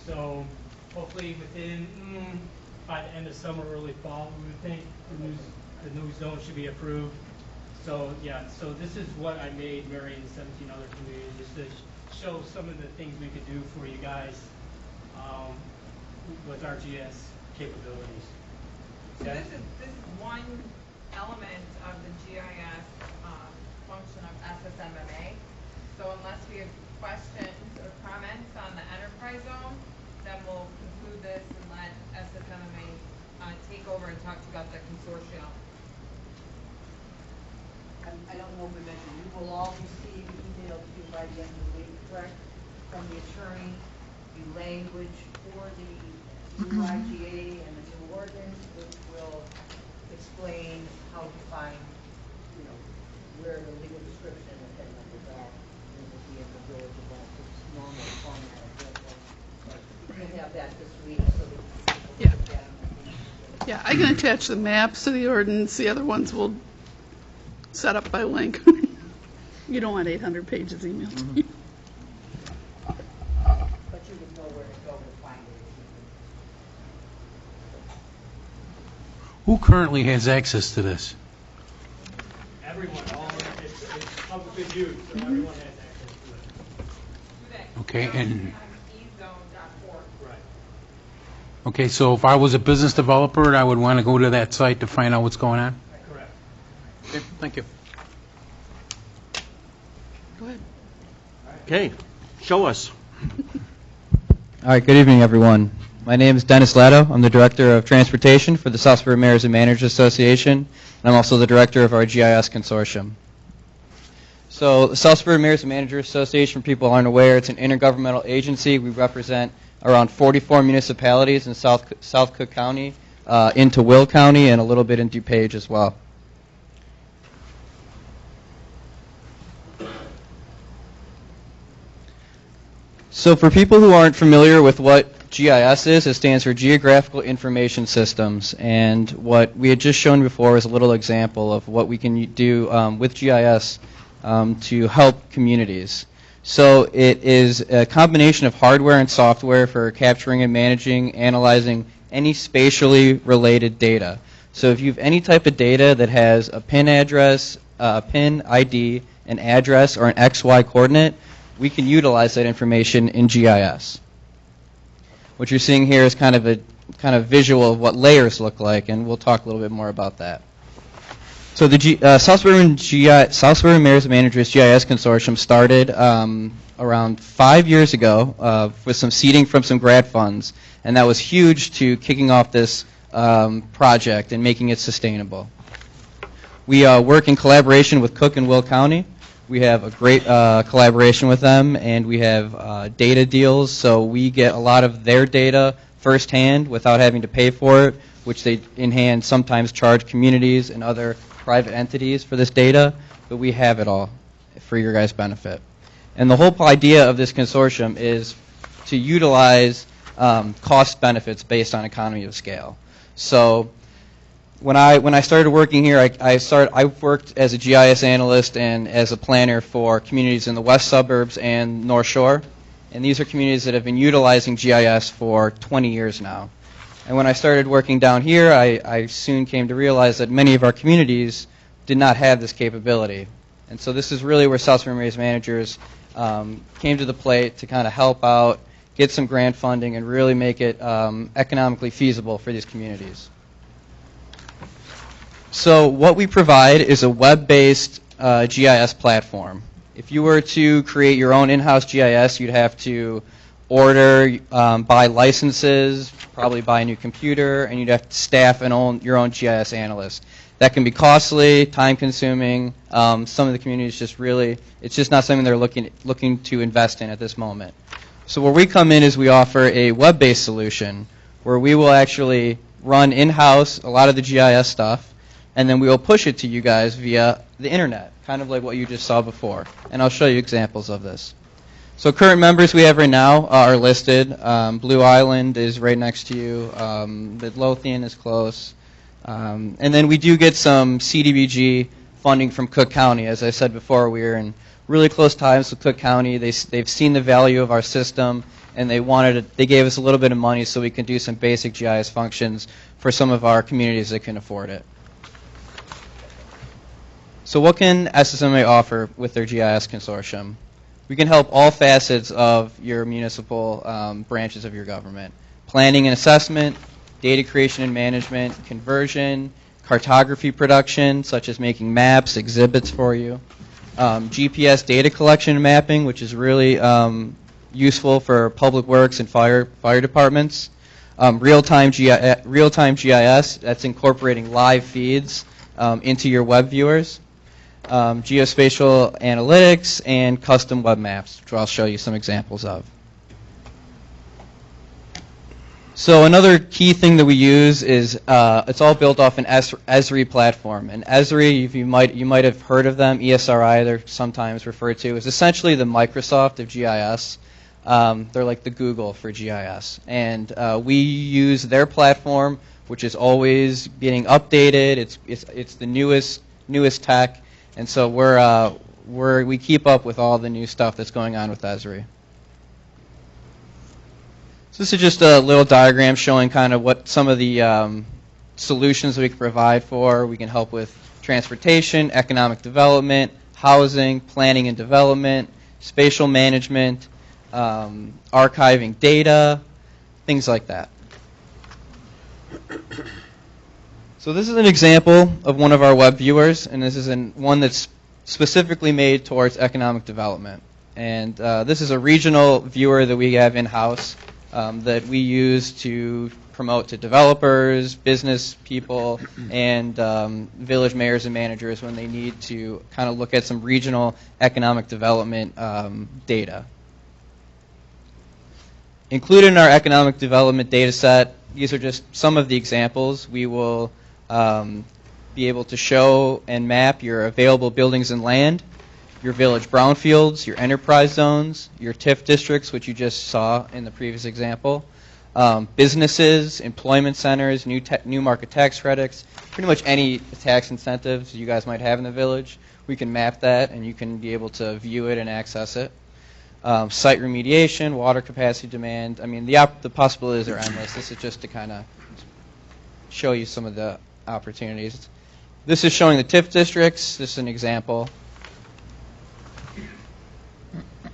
So hopefully within, by the end of summer, early fall, we would think the new zone should be approved. So yeah, so this is what I made Mary and 17 other communities, just to show some of the things we could do for you guys with RGS capabilities. So this is one element of the GIS function of SSMMA. So unless we have questions or comments on the enterprise zone, then we'll conclude this and let SSMMA take over and talk to you about the consortium. I don't know if we mentioned, you will all receive emailed to you by the end of the week, correct? From the attorney, the language for the new IGA and the new ordinance, which will explain how to find, where the legal description and PIN numbers are. It will be in the village of Alsip's normal format of this. But you can have that this week so that you can look at them. Yeah, I can attach the maps to the ordinance. The other ones will set up by link. You don't want 800 pages emailed to you. But you would know where to go to find it. Who currently has access to this? Everyone, it's publicly viewed, so everyone has access to it. Okay, and ezone.org. Right. okay, so if I was a business developer, I would want to go to that site to find out what's going on? Correct. Okay, thank you. Go ahead. Okay, show us. All right, good evening, everyone. My name is Dennis Latto. I'm the Director of Transportation for the South Suburban Mayors and Managers Association, and I'm also the Director of our GIS Consortium. So the South Suburban Mayors and Managers Association, for people who aren't aware, it's an intergovernmental agency. We represent around 44 municipalities in South Cook County, into Will County, and a little bit in DuPage as well. So for people who aren't familiar with what GIS is, it stands for Geographical Information Systems. And what we had just shown before is a little example of what we can do with GIS to help communities. So it is a combination of hardware and software for capturing and managing, analyzing any spatially related data. So if you have any type of data that has a PIN address, a PIN ID, an address, or an XY coordinate, we can utilize that information in GIS. What you're seeing here is kind of a visual of what layers look like, and we'll talk a little bit more about that. So the South Suburban Mayors and Managers GIS Consortium started around 5 years ago with some seeding from some grant funds, and that was huge to kicking off this project and making it sustainable. We work in collaboration with Cook and Will County. We have a great collaboration with them, and we have data deals, so we get a lot of their data firsthand without having to pay for it, which they in hand sometimes charge communities and other private entities for this data, but we have it all for your guys' benefit. And the whole idea of this consortium is to utilize cost benefits based on economy of scale. So when I started working here, I worked as a GIS analyst and as a planner for communities in the west suburbs and North Shore. And these are communities that have been utilizing GIS for 20 years now. And when I started working down here, I soon came to realize that many of our communities did not have this capability. And so this is really where South Suburban Mayors Managers came to the plate to kind of help out, get some grant funding, and really make it economically feasible for these communities. So what we provide is a web-based GIS platform. If you were to create your own in-house GIS, you'd have to order, buy licenses, probably buy a new computer, and you'd have to staff and your own GIS analyst. That can be costly, time-consuming. Some of the communities it's just not something they're looking to invest in at this moment. So where we come in is we offer a web-based solution where we will actually run in-house a lot of the GIS stuff, and then we will push it to you guys via the internet, kind of like what you just saw before. And I'll show you examples of this. So current members we have right now are listed. Blue Island is right next to you. Midlothian is close. And then we do get some CDBG funding from Cook County. As I said before, we are in really close ties with Cook County. They've seen the value of our system, and they gave us a little bit of money so we can do some basic GIS functions for some of our communities that can afford it. So what can SSMA offer with their GIS consortium? We can help all facets of your municipal branches of your government. Planning and assessment, data creation and management, conversion, cartography production, such as making maps, exhibits for you, GPS data collection and mapping, which is really useful for public works and fire departments, real-time GIS, that's incorporating live feeds into your web viewers, geospatial analytics, and custom web maps, which I'll show you some examples of. So another key thing that we use is it's all built off an Esri platform. And Esri, you might have heard of them, ESRI, they're sometimes referred to, is essentially the Microsoft of GIS. They're like the Google for GIS. And we use their platform, which is always getting updated. It's the newest tech. And so we keep up with all the new stuff that's going on with Esri. So this is just a little diagram showing kind of what some of the solutions we can provide for. We can help with transportation, economic development, housing, planning and development, spatial management, archiving data, things like that. So this is an example of one of our web viewers, and this is one that's specifically made towards economic development. And this is a regional viewer that we have in-house that we use to promote to developers, business people, and village mayors and managers when they need to kind of look at some regional economic development data. Included in our economic development data set, these are just some of the examples. We will be able to show and map your available buildings and land, your village brownfields, your enterprise zones, your TIF districts, which you just saw in the previous example, businesses, employment centers, new market tax credits, pretty much any tax incentives you guys might have in the village. We can map that, and you can be able to view it and access it. Site remediation, water capacity demand. I mean, the possibilities are endless. This is just to kind of show you some of the opportunities. This is showing the TIF districts. This is an example.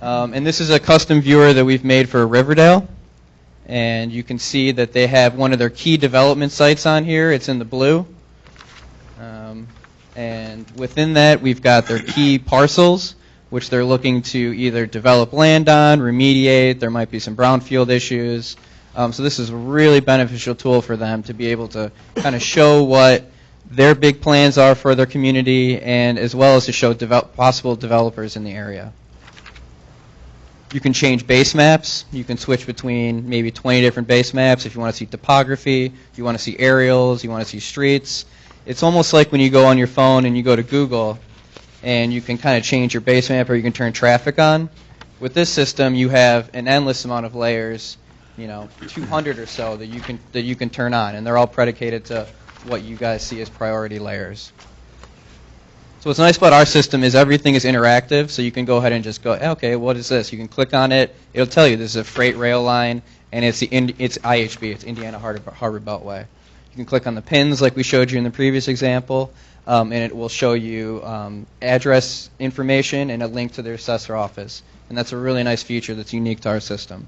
And this is a custom viewer that we've made for Riverdale. And you can see that they have one of their key development sites on here. It's in the blue. And within that, we've got their key parcels, which they're looking to either develop land on, remediate. There might be some brownfield issues. So this is a really beneficial tool for them to be able to kind of show what their big plans are for their community, and as well as to show possible developers in the area. You can change base maps. You can switch between maybe 20 different base maps if you want to see topography, if you want to see aerials, you want to see streets. It's almost like when you go on your phone and you go to Google and you can kind of change your base map, or you can turn traffic on. With this system, you have an endless amount of layers, 200 or so that you can turn on, and they're all predicated to what you guys see as priority layers. So what's nice about our system is everything is interactive, so you can go ahead and just go, okay, what is this? You can click on it. It'll tell you this is a freight rail line, and it's IHB, it's Indiana Harbor Beltway. You can click on the pins like we showed you in the previous example, and it will show you address information and a link to their assessor office. And that's a really nice feature that's unique to our system.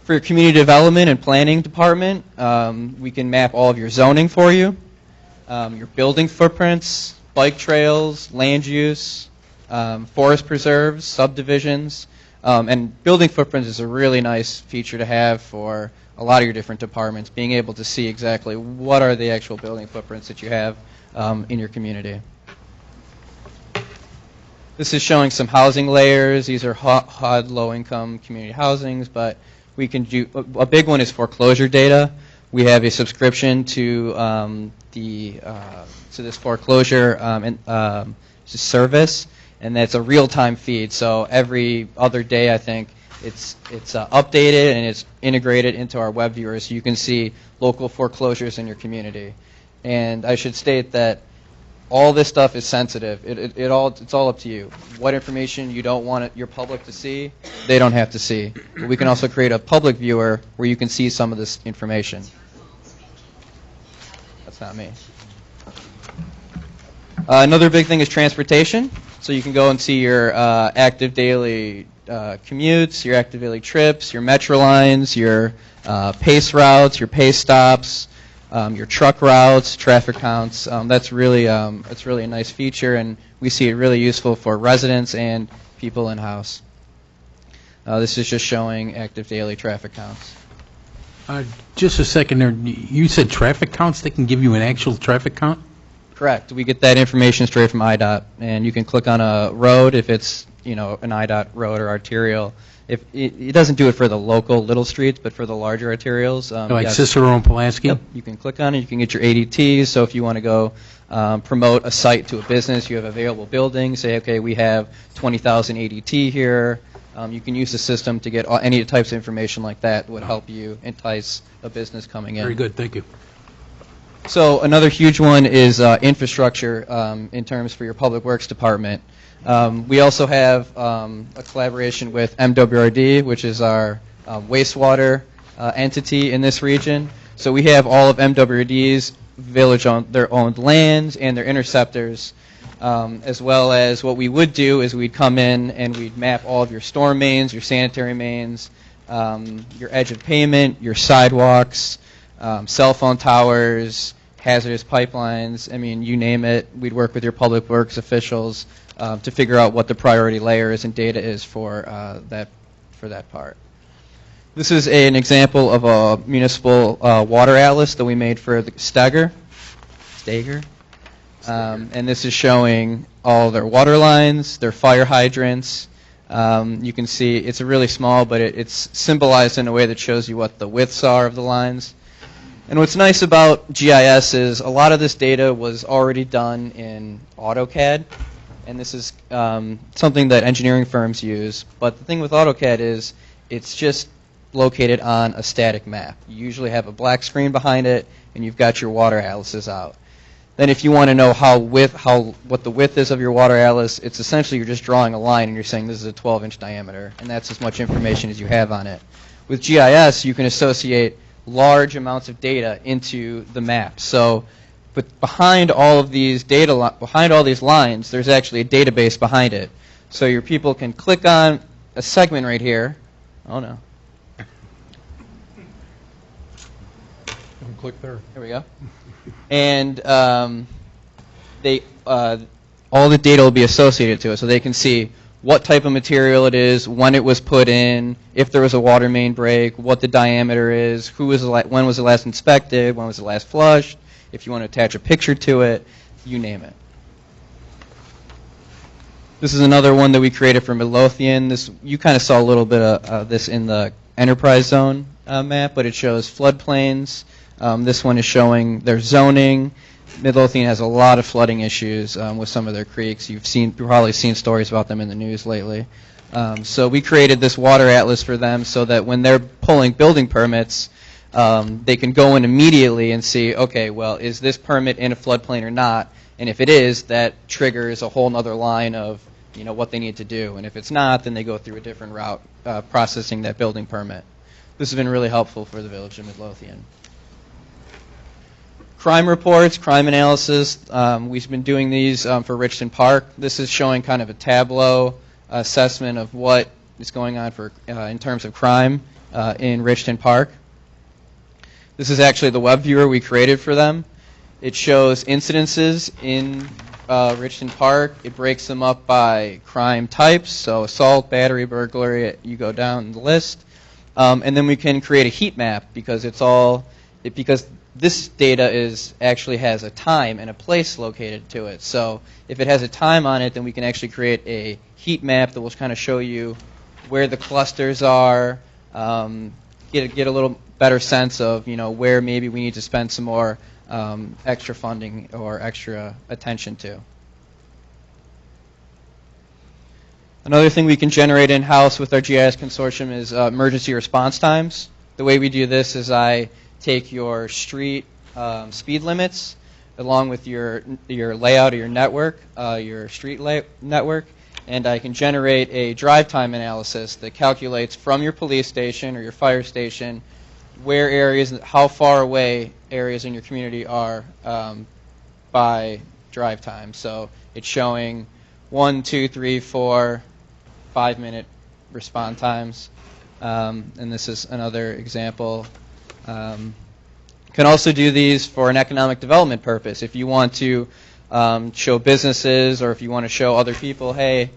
For your community development and planning department, we can map all of your zoning for you, your building footprints, bike trails, land use, forest preserves, subdivisions, and building footprints is a really nice feature to have for a lot of your different departments, being able to see exactly what are the actual building footprints that you have in your community. This is showing some housing layers. These are HUD, low-income community housings, but we can do a big one is foreclosure data. We have a subscription to this foreclosure service, and that's a real-time feed. So every other day, I think it's updated and it's integrated into our web viewer, so you can see local foreclosures in your community. And I should state that all this stuff is sensitive. It's all up to you. What information you don't want your public to see, they don't have to see. But we can also create a public viewer where you can see some of this information. That's not me. Another big thing is transportation. So you can go and see your active daily commutes, your active daily trips, your metro lines, your pace routes, your pace stops, your truck routes, traffic counts. That's really a nice feature, and we see it really useful for residents and people in-house. This is just showing active daily traffic counts. Just a second there. You said traffic counts? They can give you an actual traffic count? Correct. We get that information straight from IDOT, and you can click on a road if it's an IDOT road or arterial. If it doesn't do it for the local little streets, but for the larger arterials. Like yes. Cicero and Pulaski? Yep. You can click on it. You can get your ADTs. So if you want to go promote a site to a business, you have available buildings. Say, okay, we have 20,000 ADT here. You can use the system to get any types of information like that would help you entice a business coming in. Very good. Thank you. So another huge one is infrastructure in terms for your public works department. We also have a collaboration with MWRD, which is our wastewater entity in this region. So we have all of MWRD's their owned lands and their interceptors, as well as what we would do is we'd come in and we'd map all of your storm mains, your sanitary mains, your edge of pavement, your sidewalks, cell phone towers, hazardous pipelines. I mean, you name it. We'd work with your public works officials to figure out what the priority layers and data is for that part. This is an example of a municipal water atlas that we made for the Stager. And this is showing all their water lines, their fire hydrants. You can see it's really small, but it's symbolized in a way that shows you what the widths are of the lines. And what's nice about GIS is a lot of this data was already done in AutoCAD. And this is something that engineering firms use. But the thing with AutoCAD is it's just located on a static map. You usually have a black screen behind it, and you've got your water atlases out. Then if you want to know what the width is of your water atlas, it's essentially you're just drawing a line and you're saying this is a 12-inch diameter, and that's as much information as you have on it. With GIS, you can associate large amounts of data into the map. So, but behind all of these behind all these lines, there's actually a database behind it. So your people can click on a segment right here. Oh no. Click there. There we go. And all the data will be associated to it, so they can see what type of material it is, when it was put in, if there was a water main break, what the diameter is, when was it last inspected, when was it last flushed, if you want to attach a picture to it, you name it. This is another one that we created for Midlothian. You kind of saw a little bit of this in the enterprise zone map, but it shows floodplains. This one is showing their zoning. Midlothian has a lot of flooding issues with some of their creeks. You've probably seen stories about them in the news lately. So we created this water atlas for them so that when they're pulling building permits, they can go in immediately and see, okay, well, is this permit in a floodplain or not? And if it is, that triggers a whole other line of what they need to do. And if it's not, then they go through a different route processing that building permit. This has been really helpful for the village of Midlothian. Crime reports, crime analysis, we've been doing these for Richton Park. This is showing kind of a tableau assessment of what is going on in terms of crime in Richton Park. This is actually the web viewer we created for them. It shows incidences in Richton Park. It breaks them up by crime types, so assault, battery, burglary, you go down the list. And then we can create a heat map because because this data actually has a time and a place located to it. So if it has a time on it, then we can actually create a heat map that will kind of show you where the clusters are, get a little better sense of where maybe we need to spend some more extra funding or extra attention to. Another thing we can generate in-house with our GIS consortium is emergency response times. The way we do this is I take your street speed limits along with your layout of your network, your street network, and I can generate a drive time analysis that calculates from your police station or your fire station where areas, how far away areas in your community are by drive time. So it's showing 1, 2, 3, 4, 5-minute response times. And this is another example. Can also do these for an economic development purpose. If you want to show businesses or if you want to show other people, hey,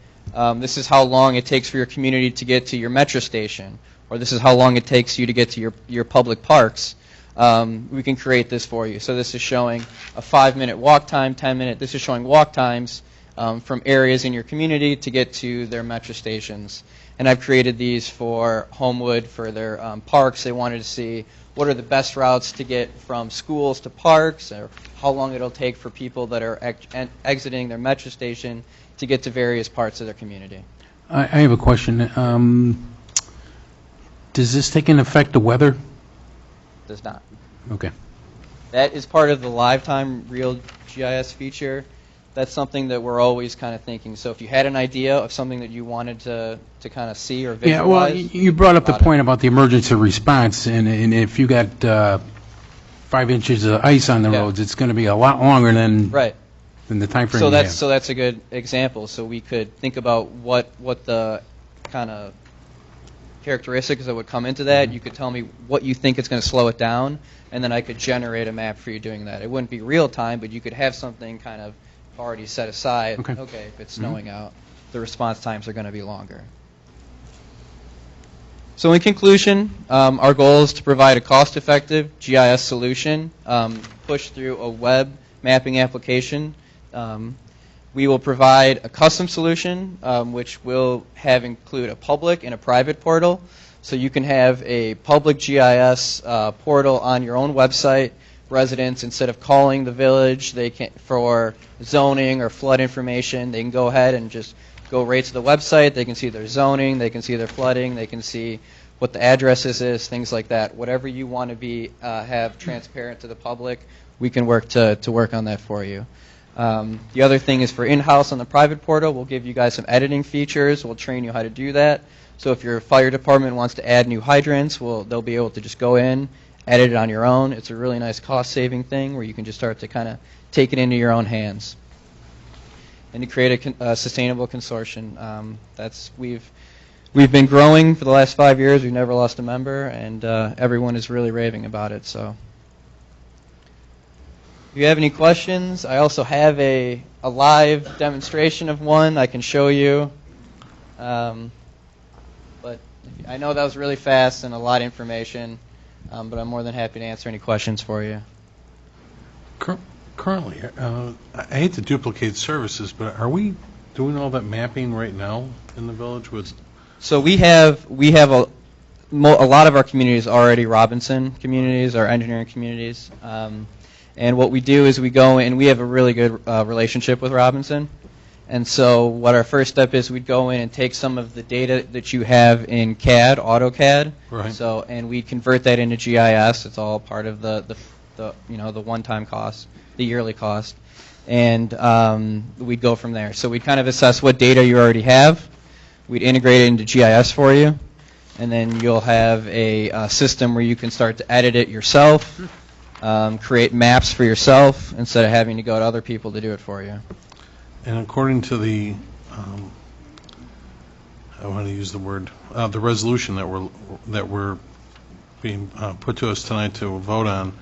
this is how long it takes for your community to get to your metro station, or this is how long it takes you to get to your public parks, we can create this for you. So this is showing a 5-minute walk time, 10-minute. This is showing walk times from areas in your community to get to their metro stations. And I've created these for Homewood, for their parks. They wanted to see what are the best routes to get from schools to parks, or how long it'll take for people that are exiting their metro station to get to various parts of their community. I have a question. Does this take into effect the weather? Does not. Okay. That is part of the live time real GIS feature. That's something that we're always kind of thinking. So if you had an idea of something that you wanted to kind of see or visualize. Yeah, well, you brought up the point about the emergency response, and if you got 5 inches of ice on the roads, it's going to be a lot longer than the time frame. So that's a good example. So we could think about what the kind of characteristics that would come into that. You could tell me what you think it's going to slow it down, and then I could generate a map for you doing that. It wouldn't be real time, but you could have something kind of already set aside. Okay, if it's snowing out, the response times are going to be longer. So in conclusion, our goal is to provide a cost-effective GIS solution pushed through a web mapping application. We will provide a custom solution, which will include a public and a private portal. So you can have a public GIS portal on your own website. Residents, instead of calling the village for zoning or flood information, they can go ahead and just go right to the website. They can see their zoning, they can see their flooding, they can see what the addresses is, things like that. Whatever you want to have transparent to the public, we can work to work on that for you. The other thing is for in-house on the private portal, we'll give you guys some editing features. We'll train you how to do that. So if your fire department wants to add new hydrants, they'll be able to just go in, edit it on your own. It's a really nice cost-saving thing where you can just start to kind of take it into your own hands. And to create a sustainable consortium. We've been growing for the last 5 years. We've never lost a member, and everyone is really raving about it. So, if you have any questions, I also have a live demonstration of one I can show you. But I know that was really fast and a lot of information, but I'm more than happy to answer any questions for you. Currently, I hate to duplicate services, but are we doing all that mapping right now in the village with? So we have a lot of our communities already Robinson communities, our engineering communities, and what we do is we go in. We have a really good relationship with Robinson, and so what our first step is, we'd go in and take some of the data that you have in CAD, AutoCAD, Right. So and we convert that into GIS. It's all part of the one-time cost, the yearly cost, and we'd go from there. So we'd kind of assess what data you already have. We'd integrate it into GIS for you, and then you'll have a system where you can start to edit it yourself, create maps for yourself instead of having to go to other people to do it for you. And according to the, I want to use the word, the resolution that we're being put to us tonight to vote on,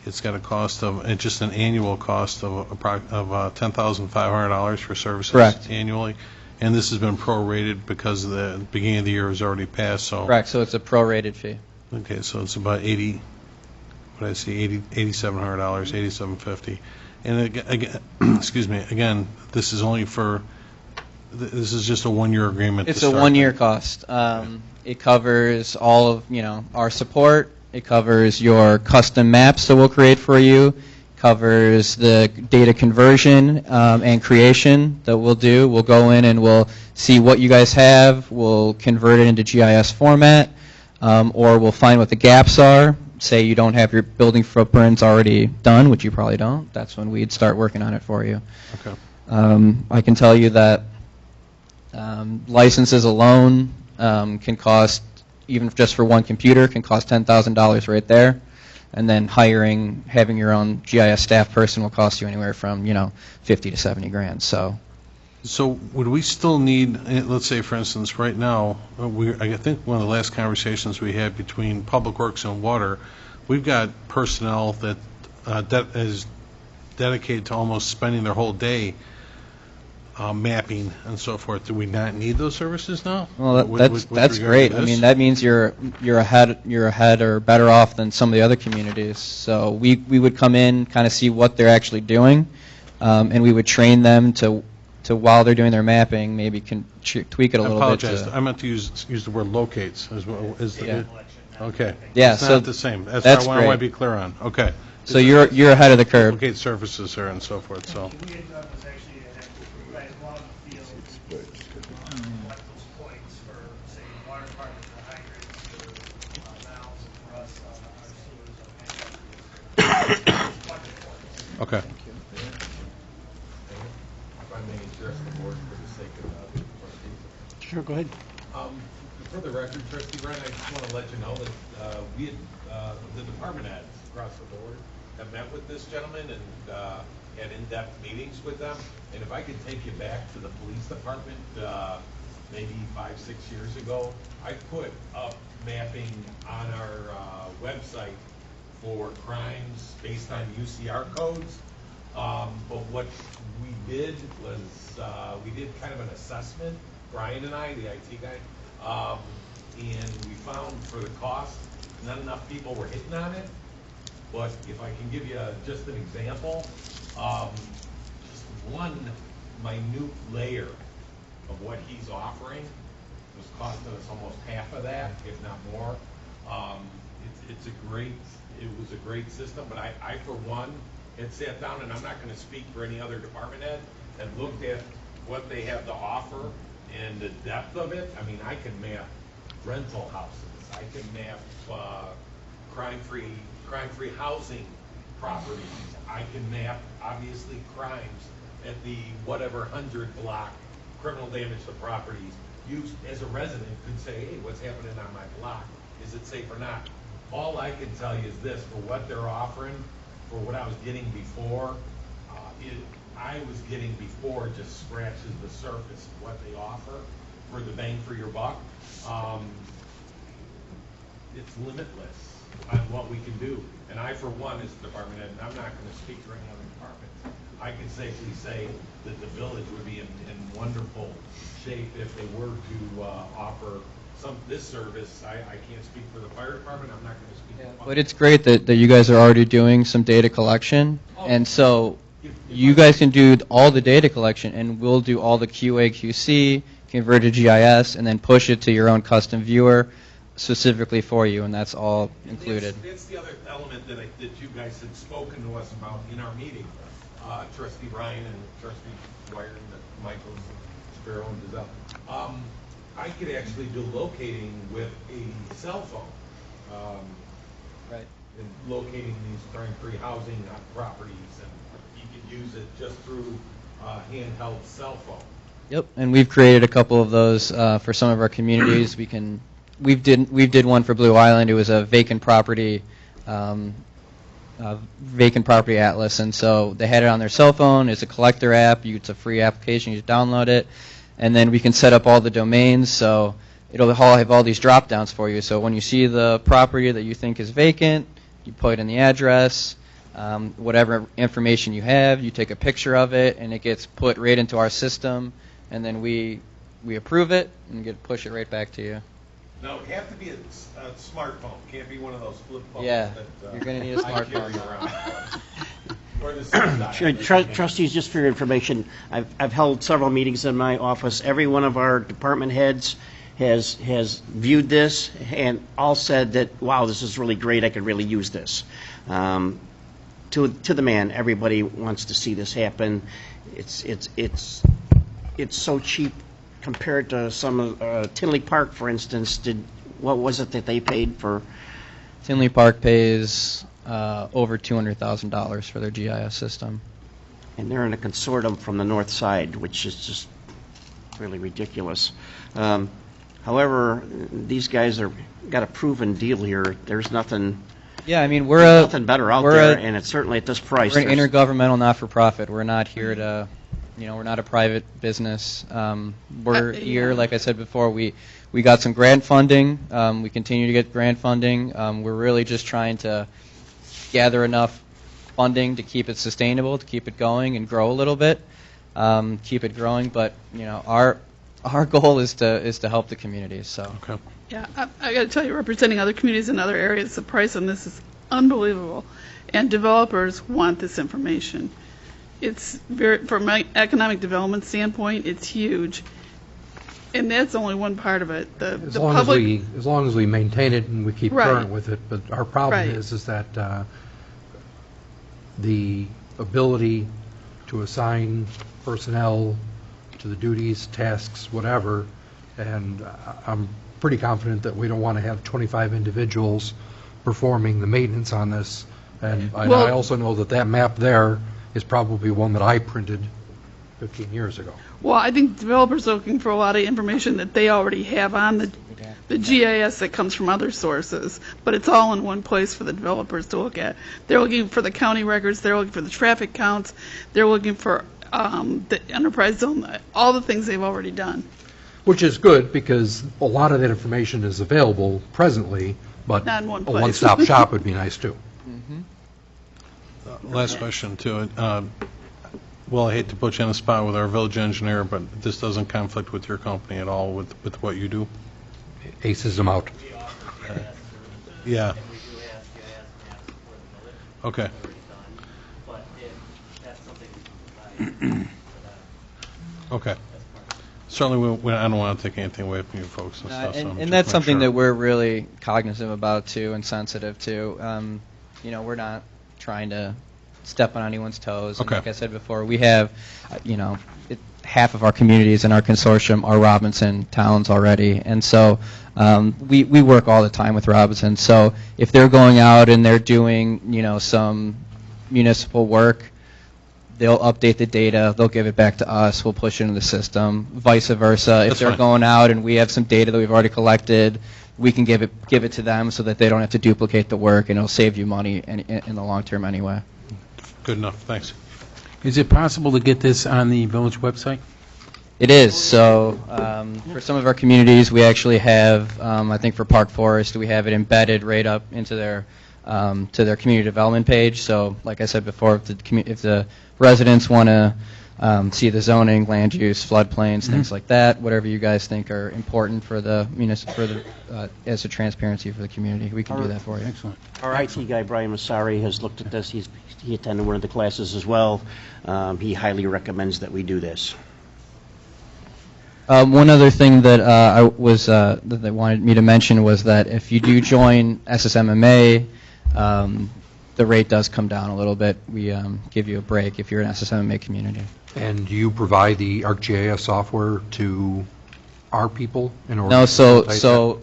it's got a cost of, just an annual cost of $10,500 for services. Correct. Annually. And this has been prorated because the beginning of the year has already passed, so. Correct, so it's a prorated fee. Okay, so it's about $8,700, $8,750. And again, excuse me, again, this is only this is just a one-year agreement. It's a one-year cost. It covers all of, our support. It covers your custom maps that we'll create for you. Covers the data conversion and creation that we'll do. We'll go in and we'll see what you guys have. We'll convert it into GIS format, or we'll find what the gaps are. Say you don't have your building footprints already done, which you probably don't. That's when we'd start working on it for you. Okay. I can tell you that licenses alone can cost, even just for one computer, can cost $10,000 right there. And then having your own GIS staff person will cost you anywhere from, 50 to 70 grand. So would we still need, let's say, for instance, right now, I think one of the last conversations we had between Public Works and Water, we've got personnel that is dedicated to almost spending their whole day mapping and so forth. Do we not need those services now? Well, that's great. I mean, that means you're ahead or better off than some of the other communities. So we would come in, kind of see what they're actually doing, and we would train them to while they're doing their mapping, maybe can tweak it a little bit. I apologize. I meant to use the word locates as well. Okay. Yeah. It's so not the same. That's that's what I want to be clear on. Okay. So you're ahead of the curve. Locate surfaces there and so forth. So. Okay. If I may address the board for the sake of the trustees. Sure, go ahead. For the record, Trustee Wright, I just want to let you know that we had, the department heads across the board have met with this gentleman and had in-depth meetings with them. And if I could take you back to the police department, maybe 5-6 years ago, I put up mapping on our website for crimes based on UCR codes. But what we did was we did kind of an assessment, Brian and I, the IT guy, and we found for the cost, not enough people were hitting on it. But if I can give you just an example, just one minute layer of what he's offering was costing us almost half of that, if not more. It was a great system, but I for one, had sat down, and I'm not gonna speak for any other department head, and looked at what they have to offer and the depth of it. I mean, I can map rental houses, I can map, crime-free housing properties, I can map, obviously, crimes at the whatever 100 block, criminal damage to properties. You, as a resident, could say, hey, what's happening on my block? Is it safe or not? All I can tell you is this, for what they're offering, for what I was getting before, I was getting before just scratches the surface of what they offer for the bang for your buck. It's limitless on what we can do. And I, for one, as a department head, and I'm not going to speak for any other departments, I can safely say that the village would be in wonderful shape if they were to offer this service. I can't speak for the fire department. I'm not going to speak. But it's great that you guys are already doing some data collection, and so you guys can do all the data collection, and we'll do all the QA, QC, convert to GIS, and then push it to your own custom viewer specifically for you, and that's all included. That's the other element that you guys had spoken to us about in our meeting. Trustee Ryan and Trustee Dwyer and Michael Sparrow and Giselle. I could actually do locating with a cell phone. Right. And locating these crime-free housing properties, and you could use it just through handheld cell phone. Yep, and we've created a couple of those for some of our communities. We did one for Blue Island. It was a vacant property atlas, and so they had it on their cell phone. It's a collector app. It's a free application. You just download it, and then we can set up all the domains. So it'll all have all these drop downs for you. So when you see the property that you think is vacant, you put in the address, whatever information you have, you take a picture of it, and it gets put right into our system, and then we approve it and push it right back to you. Now, it have to be a smartphone. Can't be one of those flip phones. Yeah, that, you're going to need a I carry smartphone. around. Or the Trustees, just for your information, I've held several meetings in my office. Every one of our department heads has viewed this and all said that, wow, this is really great, I could really use this. To the man, everybody wants to see this happen. It's so cheap compared to some of, Tinley Park, for instance, what was it that they paid for? Tinley Park pays over $200,000 for their GIS system. And they're in a consortium from the north side, which is just really ridiculous. However, these guys got a proven deal here. There's nothing. Yeah, I mean, nothing better out there, and it's certainly at this price. We're an intergovernmental not-for-profit. We're not here to, we're not a private business. We're here, like I said before, we got some grant funding. We continue to get grant funding. We're really just trying to gather enough funding to keep it sustainable, to keep it going and grow a little bit, keep it growing. But our goal is to help the communities. So. Okay. Yeah, I got to tell you, representing other communities in other areas, the price on this is unbelievable, and developers want this information. It's from an economic development standpoint, it's huge, and that's only one part of it. As long as we maintain it and we keep current with it, but our problem is that the ability to assign personnel to the duties, tasks, whatever, and I'm pretty confident that we don't want to have 25 individuals performing the maintenance on this. And I also know that map there is probably one that I printed 15 years ago. Well, I think developers are looking for a lot of information that they already have on the GIS that comes from other sources, but it's all in one place for the developers to look at. They're looking for the county records, they're looking for the traffic counts, they're looking for the enterprise zone, all the things they've already done. Which is good, because a lot of that information is available presently, but not in one a place. one-stop shop would be nice, too. Last question, too. Well, I hate to put you on the spot with our village engineer, but this doesn't conflict with your company at all with what you do? aces them out. Yeah. And we do have GIS maps for the village. Okay. Already done. But if that's something we can provide for that. Okay. Certainly, I don't want to take anything away from you folks and stuff. so I'm And just that's making something sure. that we're really cognizant about too and sensitive to. We're not trying to step on anyone's toes. And Okay. like I said before, we have, half of our communities in our consortium are Robinson towns already. And so we work all the time with Robinson. So if they're going out and they're doing, some municipal work, they'll update the data, they'll give it back to us, we'll push it into the system. Vice versa, if That's they're fine. going out and we have some data that we've already collected, we can give it to them so that they don't have to duplicate the work, and it'll save you money in the long term anyway. Good enough, thanks. Is it possible to get this on the village website? It is. So for some of our communities, we actually have, I think for Park Forest, we have it embedded right up into their community development page. So like I said before, if the residents want to see the zoning, land use, floodplains, things like that, whatever you guys think are important for the as a transparency for the community, we can do that for you. Excellent. Our IT guy, Brian Massari, has looked at this. He attended one of the classes as well. He highly recommends that we do this. One other thing that that they wanted me to mention was that if you do join SSMMA, the rate does come down a little bit. We give you a break if you're an SSMMA community. And do you provide the ArcGIS software to our people in order? No, to facilitate so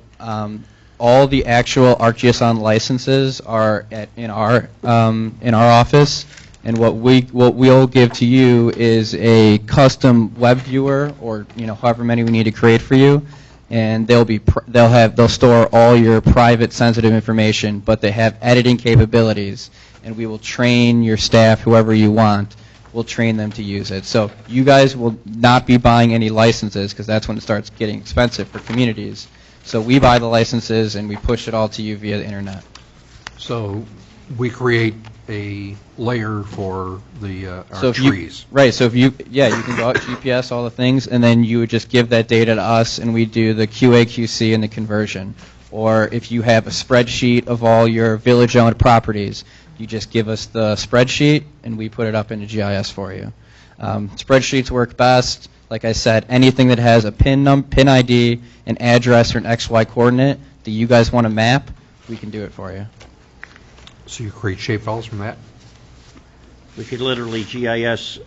all the actual ArcGIS licenses are in our office, and what we'll give to you is a custom web viewer, or however many we need to create for you, and they'll store all your private sensitive information, but they have editing capabilities, and we will train your staff, whoever you want. We'll train them to use it. So you guys will not be buying any licenses, because that's when it starts getting expensive for communities. So we buy the licenses and we push it all to you via the internet. So we create a layer for the So our if you- trees. Right, so if you can go out, GPS, all the things, and then you would just give that data to us, and we do the QA, QC, and the conversion. Or if you have a spreadsheet of all your village-owned properties, you just give us the spreadsheet, and we put it up into GIS for you. Spreadsheets work best. Like I said, anything that has a PIN ID, an address, or an XY coordinate that you guys want to map, we can do it for you. So you create shapefiles from that? We could literally GIS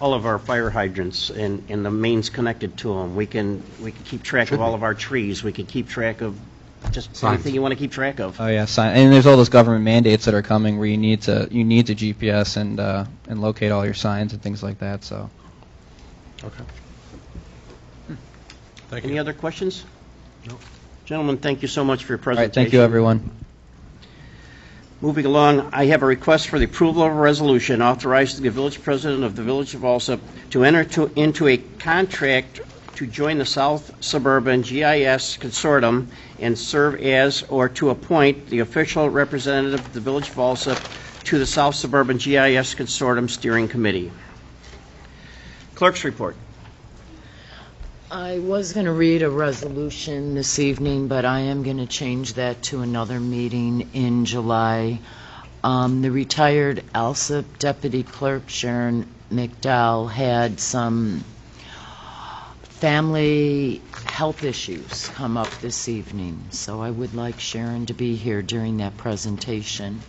all of our fire hydrants and the mains connected to them. We can keep track of all of our trees. We can keep track of just Signs. anything you want to keep track of. Oh yeah, and there's all those government mandates that are coming where you need to GPS and locate all your signs and things like that. So. Okay. Thank Any you. other questions? No. Gentlemen, thank you so much for your All presentation. right, thank you, everyone. Moving along, I have a request for the approval of a resolution authorizing the village president of the Village of Alsip to enter into a contract to join the South Suburban GIS Consortium and serve as or to appoint the official representative of the Village of Alsip to the South Suburban GIS Consortium Steering Committee. Clerk's report. I was going to read a resolution this evening, but I am going to change that to another meeting in July. The retired Alsip Deputy Clerk Sharon McDowell had some family health issues come up this evening, so I would like Sharon to be here during that presentation.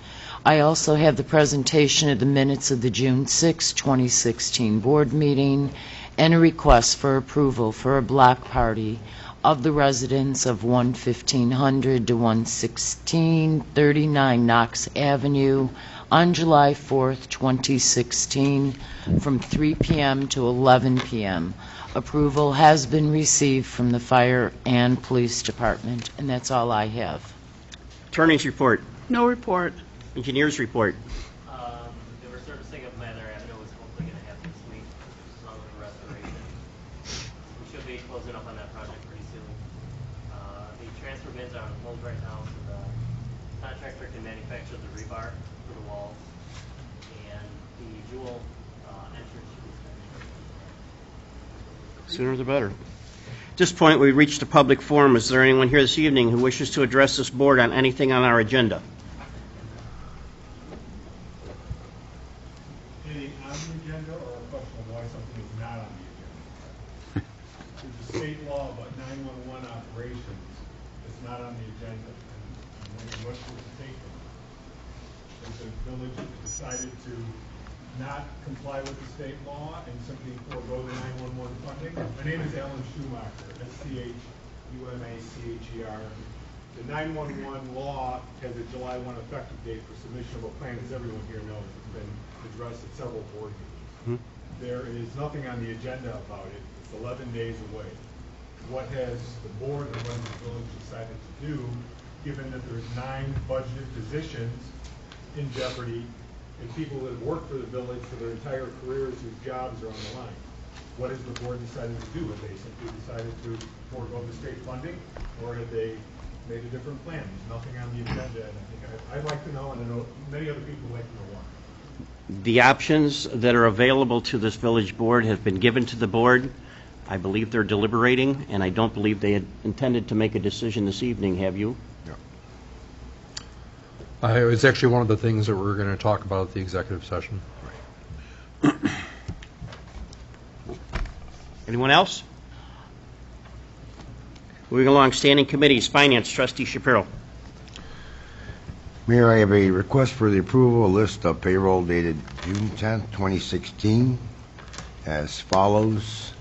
I also have the presentation of the minutes of the June 6, 2016 board meeting, and a request for approval for a block party of the residents of 11500 to 11639 Knox Avenue on July 4th, 2016, from 3 p.m. to 11 p.m. Approval has been received from the Fire and Police Department, and that's all I have. Attorney's report. No report. Engineer's report. The resurfacing of Mather Avenue is hopefully going to happen this week, which is another restoration. We should be closing up on that project pretty soon. The transfer bins are on hold right now, so the contractor can manufacture the rebar for the walls, and the Jewel entrance should be finished. Sooner the better. At this point, we reached the public forum. Is there anyone here this evening who wishes to address this board on anything on our agenda? Anything on the agenda or a question of why something is not on the agenda? There's a state law about 911 operations that's not on the agenda, and I'm wondering what was taken. The village decided to not comply with the state law and simply forego the 911 funding. My name is Alan Schumacher, SCHUMACHER. The 911 law has a July 1 effective date for submission of a plan, as everyone here knows. It's been addressed at several board meetings. There is nothing on the agenda about it. It's 11 days away. What has the board and what has the village decided to do, given that there's 9 budgeted positions in jeopardy and people that have worked for the village for their entire careers whose jobs are on the line? What has the board decided to do? Have they simply decided to forego the state funding, or have they made a different plan? There's nothing on the agenda, and I think I'd like to know, and I know many other people would like to know why. The options that are available to this village board have been given to the board. I believe they're deliberating, and I don't believe they had intended to make a decision this evening, have you? It's actually one of the things that we're going to talk about at the executive session. Anyone else? Moving along, standing committees, Finance, Trustee Shapiro. Mayor, I have a request for the approval of list of payroll dated June 10th, 2016, as follows.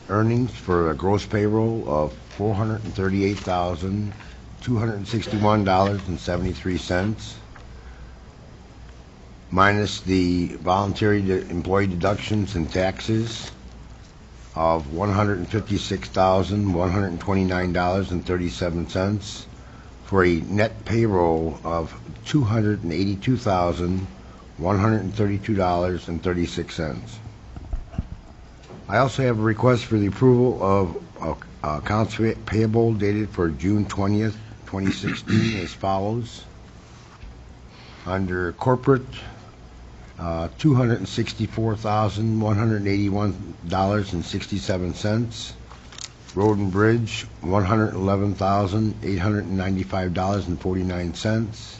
Earnings for a gross payroll of $438,261.73, minus the voluntary employee deductions and taxes of $156,129.37, for a net payroll of $282,132.36. I also have a request for the approval of accounts payable dated for June 20th, 2016 as follows. Under corporate, $264,181.67. Road and Bridge, $111,895.49.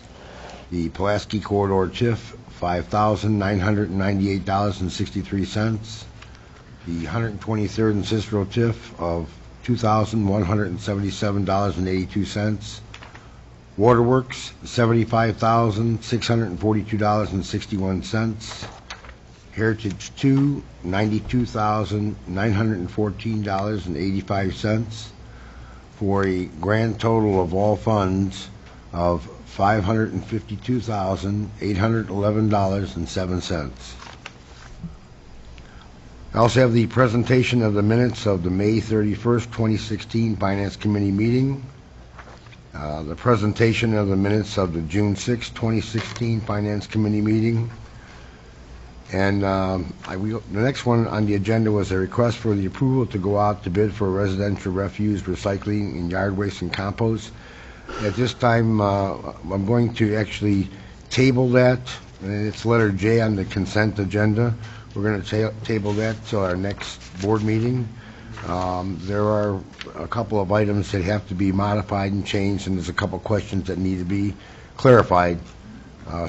The Pulaski Corridor TIF, $5,998.63. The 123rd and Cicero TIF of $2,177.82. Waterworks, $75,642.61. Heritage 2, $92,914.85, for a grand total of all funds of $552,811.07. I also have the presentation of the minutes of the May 31st, 2016 Finance Committee meeting, the presentation of the minutes of the June 6th, 2016 Finance Committee meeting, and the next one on the agenda was a request for the approval to go out to bid for residential refuse, recycling, and yard waste and compost. At this time, I'm going to actually table that. It's letter J on the consent agenda. We're going to table that till our next board meeting. There are a couple of items that have to be modified and changed, and there's a couple of questions that need to be clarified.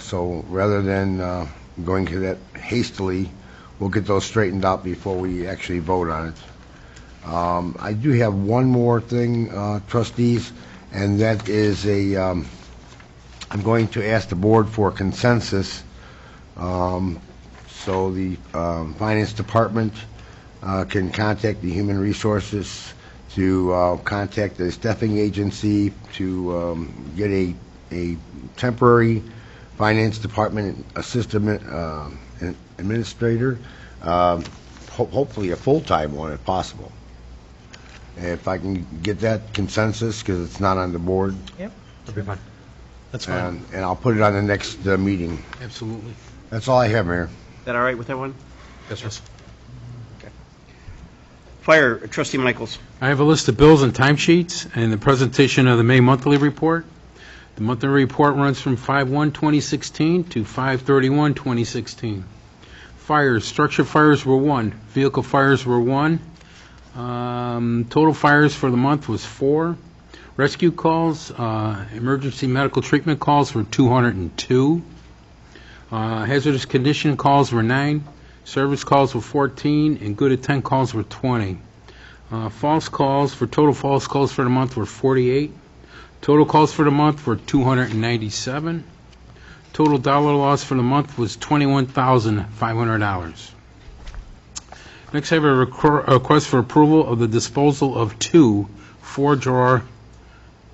So rather than going to that hastily, we'll get those straightened out before we actually vote on it. I do have one more thing, trustees, and that is I'm going to ask the board for consensus. So the Finance Department can contact the Human Resources to contact the staffing agency to get a temporary Finance Department assistant administrator, hopefully a full-time one if possible. If I can get that consensus, because it's not on the board. Yep. That'd be fine. That's fine. And I'll put it on the next meeting. Absolutely. That's all I have, Mayor. Is that all right with everyone? Yes, sir. Okay. Fire, Trustee Michaels. I have a list of bills and timesheets and the presentation of the May monthly report. The monthly report runs from 5/1/2016 to 5/31/2016. Fires, structure fires were 1, vehicle fires were 1, Total fires for the month was 4. Rescue calls, emergency medical treatment calls were 202. Hazardous condition calls were 9. Service calls were 14, and good at 10 calls were 20. False calls, total false calls for the month were 48. Total calls for the month were 297. Total dollar loss for the month was $21,500. Next, I have a request for approval of the disposal of 2 4-drawer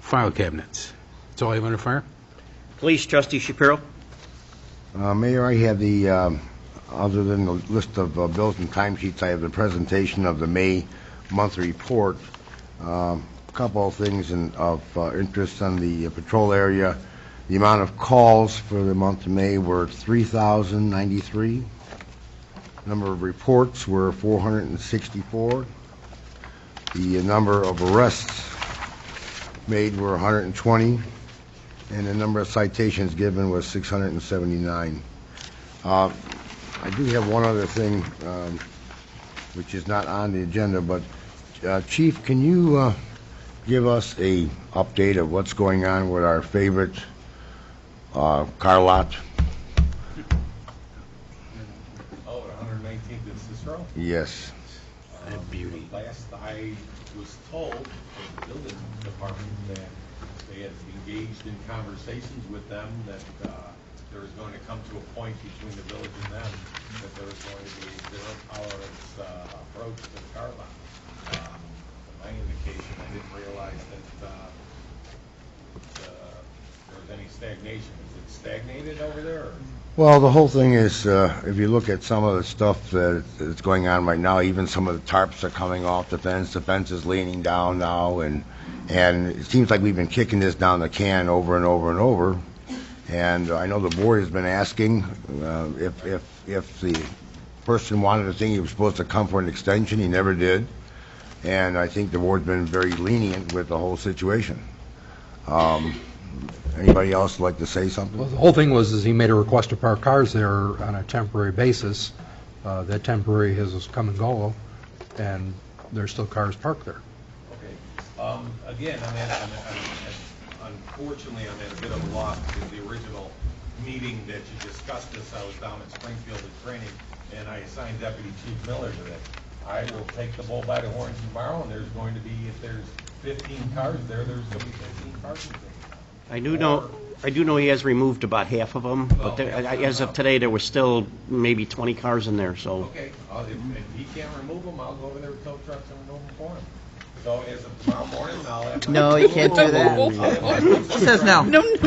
file cabinets. That's all I have under fire. Police, Trustee Shapiro. Mayor, I have the, other than the list of bills and timesheets, I have the presentation of the May monthly report. A couple of things of interest on the patrol area. The amount of calls for the month of May were 3,093. Number of reports were 464. The number of arrests made were 120, and the number of citations given was 679. I do have one other thing, which is not on the agenda, but Chief, can you give us a update of what's going on with our favorite car lot? Oh, at 119th and Cicero? Yes. Beauty. Last I was told from the building department that they had engaged in conversations with them, that there was going to come to a point between the village and them that there was going to be a zero tolerance approach to the car lot. From my indication, I didn't realize that there was any stagnation. Is it stagnated over there? Or? Well, the whole thing is, if you look at some of the stuff that's going on right now, even some of the tarps are coming off the fence is leaning down now, and it seems like we've been kicking this down the can over and over and over. And I know the board has been asking if the person wanted a thing, he was supposed to come for an extension, he never did. And I think the board's been very lenient with the whole situation. Anybody else like to say something? Well, the whole thing was he made a request to park cars there on a temporary basis. That temporary has come and go, and there's still cars parked there. Okay. Again, unfortunately, I'm at a bit of a loss because the original meeting that you discussed this, I was down in Springfield at training, and I assigned Deputy Chief Miller to it. I will take the bull by the horns tomorrow, and there's going to be, if there's 15 cars there, there's going to be 15 parking spaces. I do know he has removed about half of them, but as of today, there was still maybe 20 cars in there, so. Okay, if he can't remove them, I'll go over there with tow trucks and remove them for him. So as of tomorrow morning, I'll have... No, you can't do that. He says no. No. You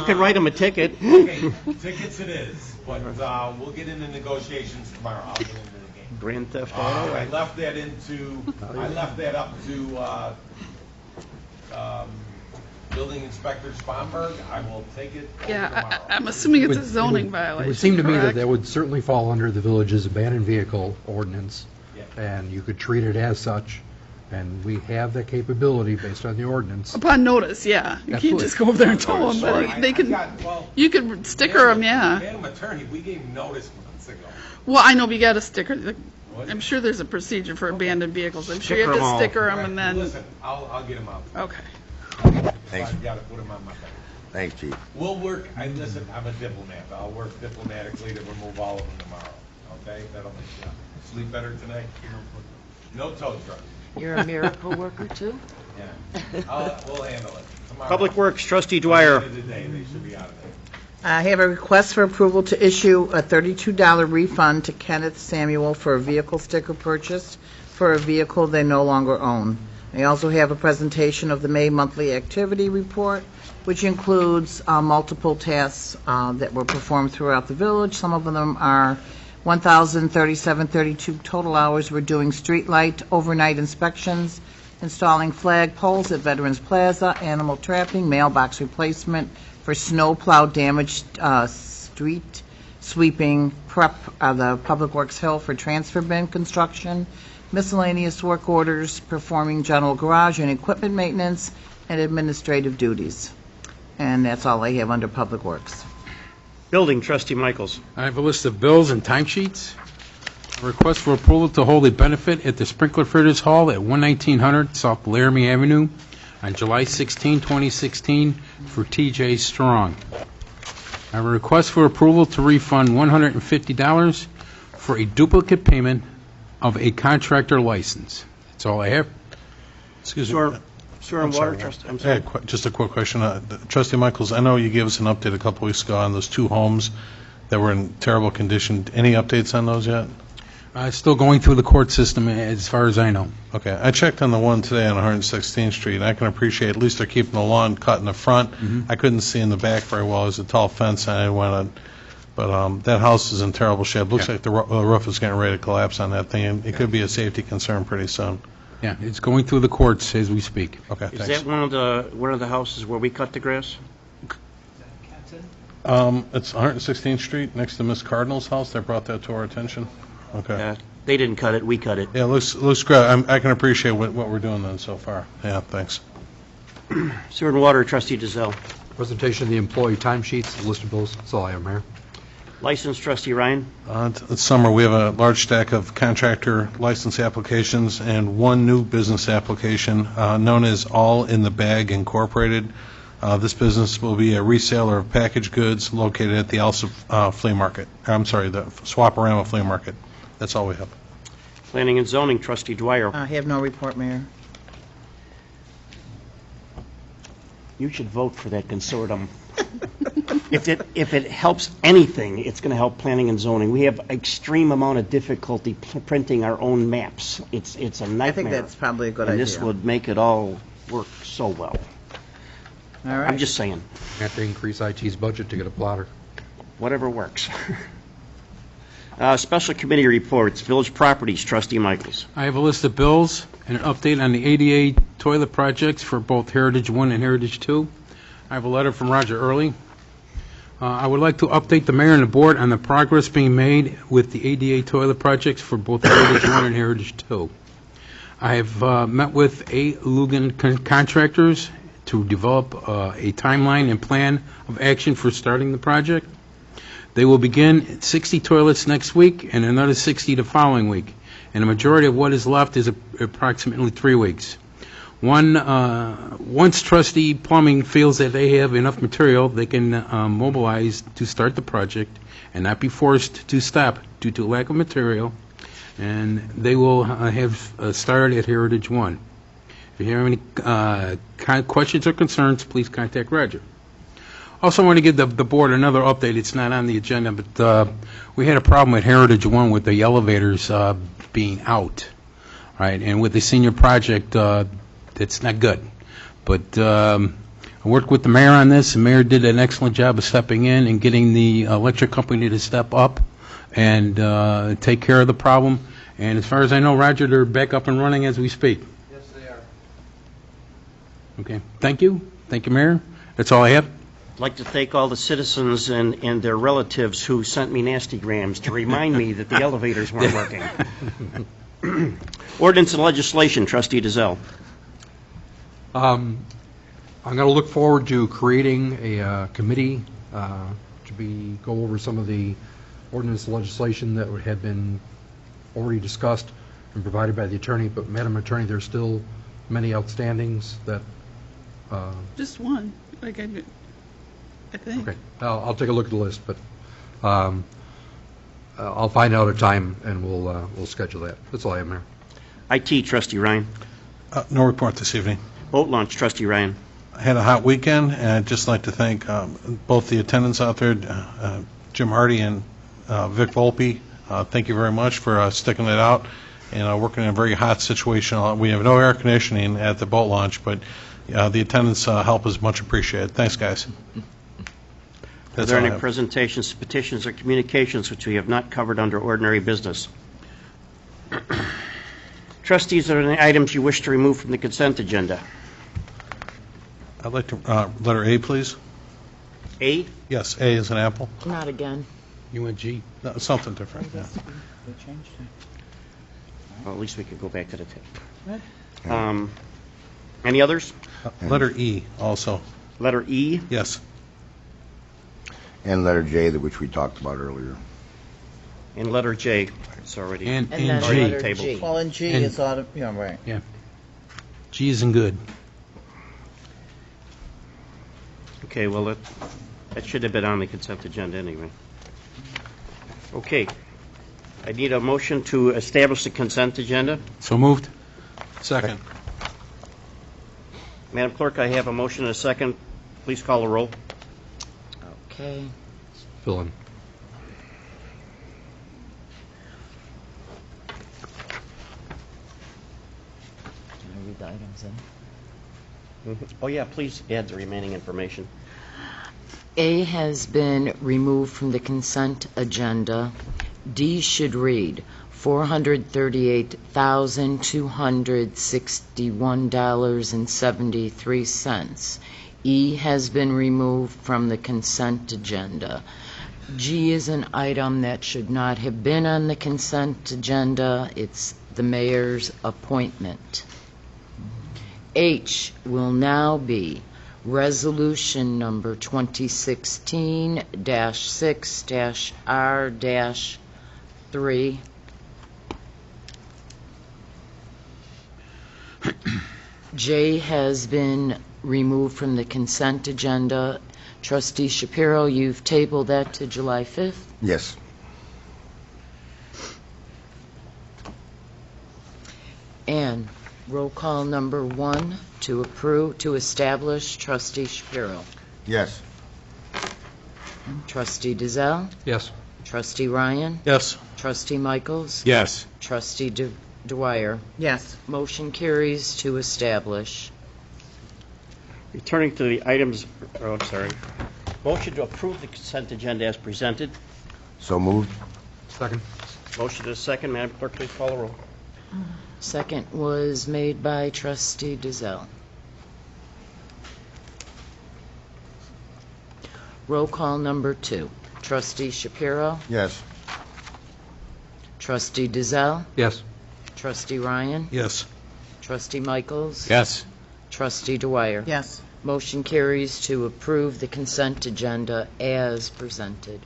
can write him a ticket. Okay, tickets it is, but we'll get into negotiations tomorrow. I'll get into the game. Grand Theft Auto. I left that up to Building Inspector Sponberg. I will take it tomorrow. I'm assuming it's a zoning violation. It would seem to me that correct? that would certainly fall under the village's abandoned vehicle ordinance, and you could treat it as such, and we have that capability based on the ordinance. Upon notice, yeah. You can't just go over there and tow them, but they can, you could sticker them, yeah. Madam Attorney, we gave notice months ago. Well, I know, but you got to sticker, I'm sure there's a procedure for abandoned vehicles. I'm sure you have to sticker them and then. Listen, I'll get them out. Okay. Thanks. I've got to put them on my back. Thanks, Chief. We'll work, listen, I'm a diplomat. I'll work diplomatically to remove all of them tomorrow. Okay? That'll make you sleep better tonight. No tow truck. You're a miracle worker, too? Yeah. We'll handle it. Tomorrow. Public Works, Trustee Dwyer. By the end of the day, they should be out of there. I have a request for approval to issue a $32 refund to Kenneth Samuel for a vehicle sticker purchase for a vehicle they no longer own. I also have a presentation of the May monthly activity report, which includes multiple tasks that were performed throughout the village. Some of them are 1,037.32 total hours. We're doing street light overnight inspections, installing flag poles at Veterans Plaza, animal trapping, mailbox replacement for snow plow damaged street sweeping, prep the Public Works Hill for transfer bin construction, miscellaneous work orders, performing general garage and equipment maintenance, and administrative duties. And that's all I have under Public Works. Building, Trustee Michaels. I have a list of bills and timesheets. A request for approval to hold a benefit at the Sprinkler Fitters Hall at 11900 South Laramie Avenue on July 16, 2016 for TJ Strong. I have a request for approval to refund $150 for a duplicate payment of a contractor license. That's all I have. Excuse Sewer me. sewer and I'm water sorry. trust, I'm I sorry. had just a quick question. Trustee Michaels, I know you gave us an update a couple weeks ago on those two homes that were in terrible condition. Any updates on those yet? Still going through the court system as far as I know. Okay. I checked on the one today on 116th Street, and I can appreciate at least they're keeping the lawn cut in the front. I couldn't see in the back very well. There's a tall fence, and I went but that house is in terrible shape. Looks like the roof is getting ready to collapse on that thing, and it could be a safety concern pretty soon. Yeah, it's going through the courts as we speak. Okay, Is thanks. that one of the houses where we cut the grass? It's 116th Street, next to Miss Cardinal's house. They brought that to our attention. Okay. They didn't cut it, we cut it. Yeah, looks great. I can appreciate what we're doing then so far. Yeah, thanks. Sewer and water, trustee Giselle. Presentation of the employee timesheets, list of bills. That's all I have, Mayor. License, trustee Ryan. This summer, we have a large stack of contractor license applications and one new business application known as All in the Bag Incorporated. This business will be a reseller of packaged goods located at the Alsip flea market. I'm sorry, the Swaparama flea market. That's all we have. Planning and zoning, trustee Dwyer. I have no report, Mayor. You should vote for that consortium. If it helps anything, it's going to help planning and zoning. We have extreme amount of difficulty printing our own maps. It's a nightmare. I think that's probably a good And idea. this would make it all work so well. All right. I'm just saying, Have to increase IT's budget to get a plotter. whatever works. Special committee reports, village properties, trustee Michaels. I have a list of bills and an update on the ADA toilet projects for both Heritage 1 and Heritage 2. I have a letter from Roger Early. I would like to update the mayor and the board on the progress being made with the ADA toilet projects for both Heritage 1 and Heritage 2. I have met with A. Lugan contractors to develop a timeline and plan of action for starting the project. They will begin 60 toilets next week and another 60 the following week, and the majority of what is left is approximately 3 weeks. Once trustee plumbing feels that they have enough material, they can mobilize to start the project and not be forced to stop due to lack of material, and they will have started at Heritage 1. If you have any questions or concerns, please contact Roger. Also, I want to give the board another update. It's not on the agenda, but we had a problem at Heritage 1 with the elevators being out, right? And with the senior project, it's not good. But I worked with the mayor on this. The mayor did an excellent job of stepping in and getting the electric company to step up and take care of the problem. And as far as I know, Roger, they're back up and running as we speak. Yes, they are. Okay. Thank you. Thank you, Mayor. That's all I have. I'd like to thank all the citizens and their relatives who sent me nasty grams to remind me that the elevators weren't working. Ordinance and legislation, trustee Giselle. I'm going to look forward to creating a committee to go over some of the ordinance legislation that had been already discussed and provided by the attorney. But, Madam Attorney, there's still many outstandings that... Just one, like I think. Okay, I'll take a look at the list, but I'll find out a time and we'll schedule that. That's all I have, Mayor. IT, trustee Ryan. No report this evening. Boat launch, trustee Ryan. I had a hot weekend, and I'd just like to thank both the attendants out there, Jim Hardy and Vic Volpe. Thank you very much for sticking it out and working in a very hot situation. We have no air conditioning at the boat launch, but the attendants' help is much appreciated. Thanks, guys. Are there any presentations, petitions, or communications which we have not covered under ordinary business? Trustees, are there any items you wish to remove from the consent agenda? I'd like to, letter A, please. A? Yes, A is an apple. Not again. You went G. No, something different, yeah. They changed it. Well, at least we could go back to the tape. Any others? Letter E also. Letter E? Yes. And letter J, which we talked about earlier. And letter J, it's already. And And then G. letter Tabled. G. Well, and G And- is right. Yeah. G isn't good. Okay, well, that should have been on the consent agenda anyway. Okay. I need a motion to establish the consent agenda. So moved? Second. Madam Clerk, I have a motion and a second. Please call the roll. Okay. Fill in. Can I read the items in? Oh, yeah, please add the remaining information. A has been removed from the consent agenda. D should read $438,261.73. E has been removed from the consent agenda. G is an item that should not have been on the consent agenda. It's the mayor's appointment. H will now be Resolution number 2016-6-R-3. J has been removed from the consent agenda. Trustee Shapiro, you've tabled that to July 5th. Yes. And roll call number 1 to approve, to establish, Trustee Shapiro. Yes. Trustee Dizelle. Yes. Trustee Ryan. Yes. Trustee Michaels. Yes. Trustee Dwyer. Yes. Motion carries to establish. Returning to the items, I'm sorry. Motion to approve the consent agenda as presented. So moved. Second. Motion to a second. Madam Clerk, please call the roll. Second was made by Trustee Dizelle. Roll call number 2. Trustee Shapiro. Yes. Trustee Dizelle. Yes. Trustee Ryan. Yes. Trustee Michaels. Yes. Trustee Dwyer. Yes. Motion carries to approve the consent agenda as presented.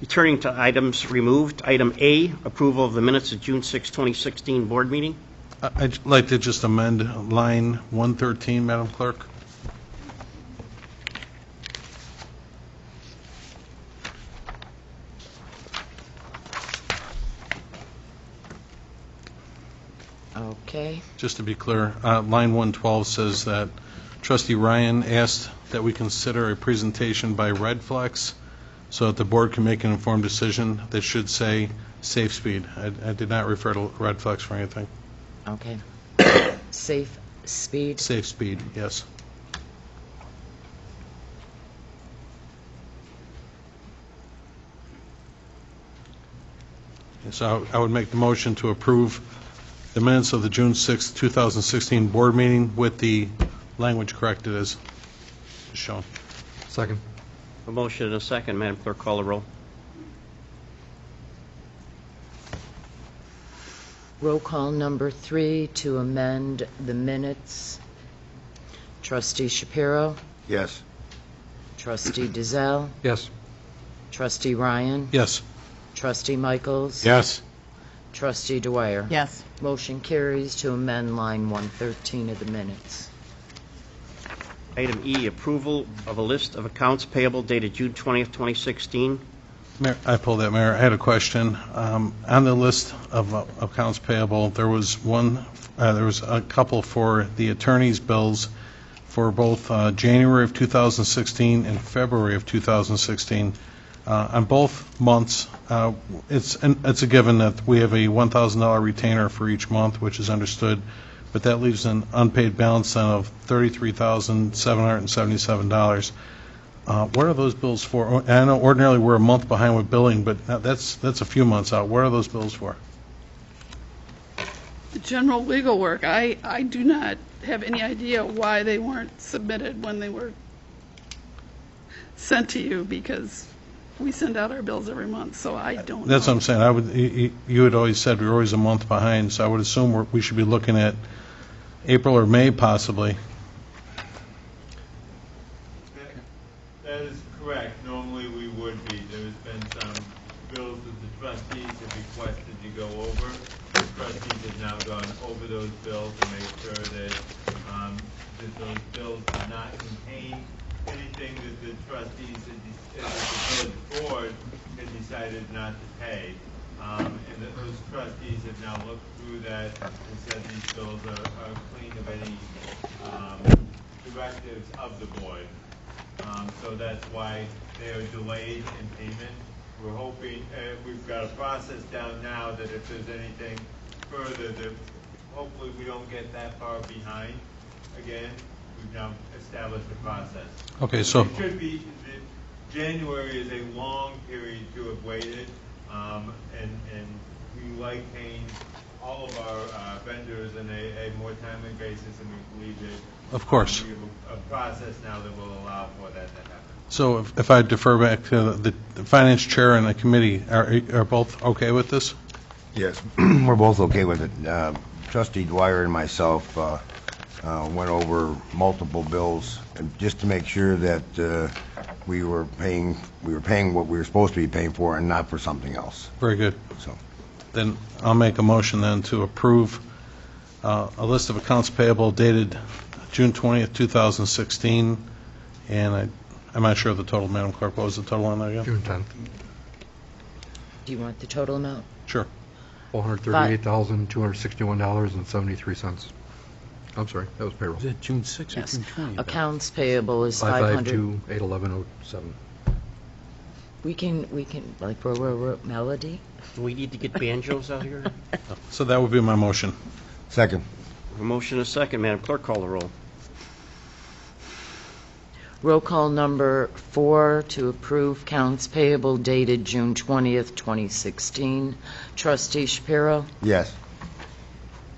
Returning to items removed, item A, approval of the minutes of June 6, 2016 board meeting. I'd like to just amend line 113, Madam Clerk. Okay. Just to be clear, line 112 says that Trustee Ryan asked that we consider a presentation by Red Flex so that the board can make an informed decision that should say safe speed. I did not refer to Red Flex for anything. Okay. Safe speed. Safe speed, yes. So I would make the motion to approve the minutes of the June 6, 2016 board meeting with the language corrected as shown. Second. A motion and a second. Madam Clerk, call the roll. Roll call number 3 to amend the minutes. Trustee Shapiro. Yes. Trustee Dizelle. Yes. Trustee Ryan. Yes. Trustee Michaels. Yes. Trustee Dwyer. Yes. Motion carries to amend line 113 of the minutes. Item E, approval of a list of accounts payable dated June 20th, 2016. Mayor, I pulled that, Mayor. I had a question. On the list of accounts payable, there was a couple for the attorney's bills for both January of 2016 and February of 2016. On both months, it's a given that we have a $1,000 retainer for each month, which is understood, but that leaves an unpaid balance then of $33,777. What are those bills for? And I know ordinarily we're a month behind with billing, but that's a few months out. What are those bills for? The general legal work, I do not have any idea why they weren't submitted when they were sent to you, because we send out our bills every month, so I don't know. That's what I'm saying. You had always said we were always a month behind, so I would assume we should be looking at April or May possibly. That is correct. Normally we would be. There's been some bills that the trustees had requested to go over. The trustees have now gone over those bills to make sure that those bills do not contain anything that the trustees, the village board had decided not to pay. And that those trustees have now looked through that and said these bills are clean of any directives of the board. So that's why they are delayed in payment. We're hoping, we've got a process down now that if there's anything further, that hopefully we don't get that far behind again. We've now established a process. Okay, so. It should be, January is a long period to have waited, and we like paying all of our vendors in a more timely basis, and we believe that. Of course. We have a process now that will allow for that to happen. So if I defer back to the finance chair and the committee, are both okay with this? Yes, we're both okay with it. Trustee Dwyer and myself went over multiple bills just to make sure that we were paying what we were supposed to be paying for and not for something else. Very good. So, then I'll make a motion then to approve a list of accounts payable dated June 20th, 2016, and I'm not sure of the total, Madam Clerk. What was the total on that again? June 10th. Do you want the total amount? Sure. $438,261.73. I'm sorry, that was payroll. Is it June 6th or Yes. June 20th? Accounts payable is 500. 552-81107. We can, like, melody? Do we need to get banjos out here? So that would be my motion. second. A motion and a second. Madam Clerk, call the roll. Roll call number 4 to approve counts payable dated June 20th, 2016. Trustee Shapiro? Yes.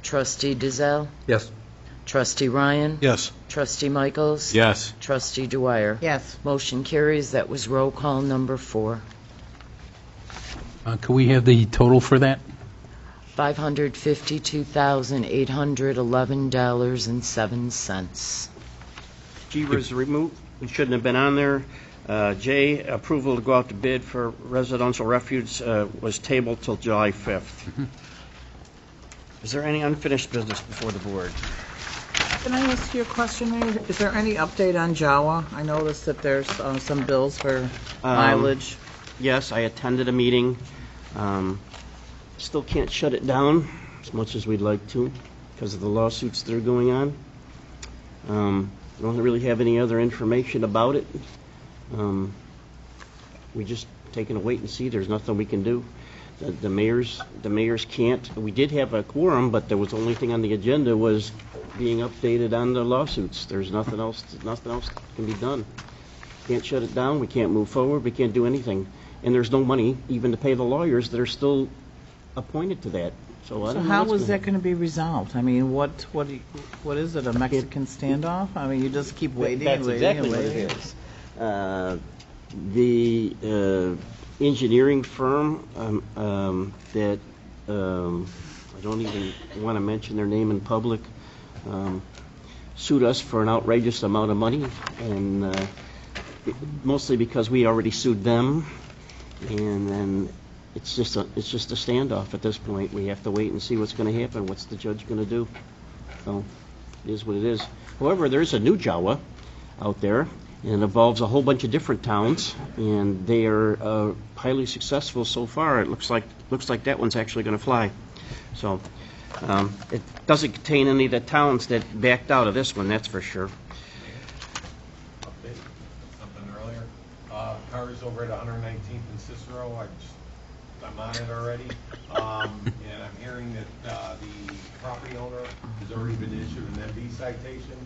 Trustee Dizelle? Yes. Trustee Ryan? Yes. Trustee Michaels? Yes. Trustee Dwyer? Yes. Motion carries. That was roll call number 4. Could we have the total for that? $552,811.07. G was removed. It shouldn't have been on there. J, approval to go out to bid for residential refuge was tabled till July 5th. Is there any unfinished business before the board? Can I ask you a question, Mayor? Is there any update on Jawa? I noticed that there's some bills for mileage. Yes, I attended a meeting. Still can't shut it down as much as we'd like to because of the lawsuits that are going on. I don't really have any other information about it. We just taking a wait and see. There's nothing we can do. The mayors can't. We did have a quorum, but the only thing on the agenda was being updated on the lawsuits. There's nothing else can be done. Can't shut it down. We can't move forward. We can't do anything. And there's no money even to pay the lawyers that are still appointed to that. So I don't know how what's is that going to be resolved? I mean, what is it, a Mexican standoff? I mean, you just keep waiting and That's waiting exactly and what waiting? it is. The engineering firm that I don't even want to mention their name in public sued us for an outrageous amount of money, and mostly because we already sued them, and then it's just a standoff at this point. We have to wait and see what's going to happen. What's the judge going to do? So it is what it is. However, there's a new Jawa out there, and it involves a whole bunch of different towns, and they are highly successful so far. It looks like that one's actually going to fly. So it doesn't contain any of the towns that backed out of this one, that's for sure. Update, something earlier. Cars over at 119th and Cicero, I'm on it already. And I'm hearing that the property owner has already been issued an MV citation.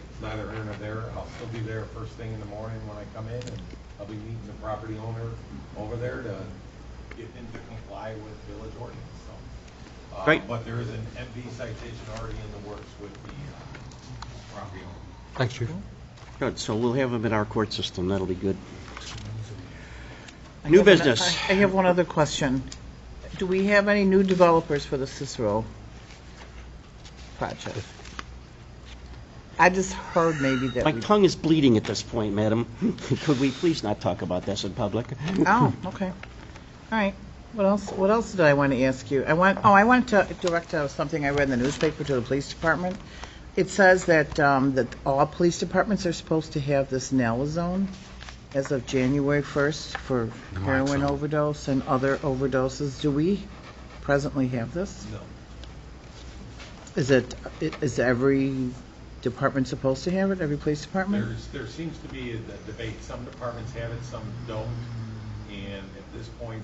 It's neither here nor there. I'll still be there first thing in the morning when I come in, and I'll be meeting the property owner over there to get him to comply with village ordinance. So, Great. But there is an MV citation already in the works with the property owner. Thanks, Chief. Good, so we'll have them in our court system. That'll be good. New business. I have one other question. Do we have any new developers for the Cicero project? I just heard maybe that My tongue is bleeding at this point, madam. Could we please not talk about this in public? Oh, okay. All right. What else did I want to ask you? I wanted to direct something I read in the newspaper to the police department. It says that all police departments are supposed to have this naloxone as of January 1st for heroin overdose and other overdoses. Do we presently have this? No. Is every department supposed to have it, every police department? There seems to be a debate. Some departments have it, some don't. And at this point,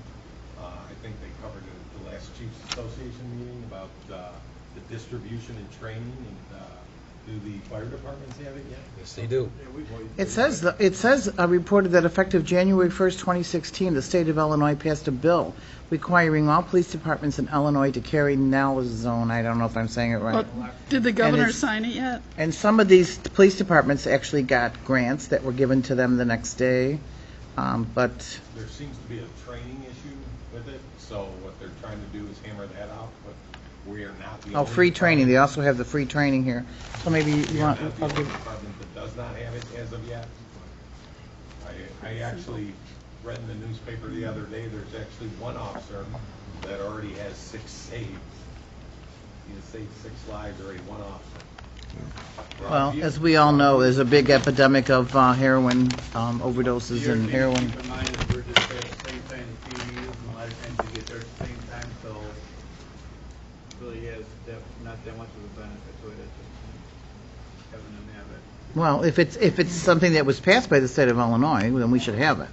I think they covered it at the last Chiefs Association meeting about the distribution and training. And do the fire departments have it yet? Yes, they do. It says reported that effective January 1st, 2016, the state of Illinois passed a bill requiring all police departments in Illinois to carry naloxone. I don't know if I'm saying it right. Well, did the governor sign it yet? And some of these police departments actually got grants that were given to them the next day, but There seems to be a training issue with it, so what they're trying to do is hammer that out, but we are not the only free training. They also have the free training here. So maybe you want. I'll give department that does not have it as of yet. I actually read in the newspaper the other day, there's actually one officer that already has 6 saves. He has saved 6 lives already, one officer. Well, as we all know, there's a big epidemic of heroin overdoses and heroin. Keep in mind that we're just at the same time as PDUs, and a lot of times you get there at the same time, so it really has not that much of a benefit to it at this point, having them have it. Well, if it's something that was passed by the state of Illinois, then we should have it.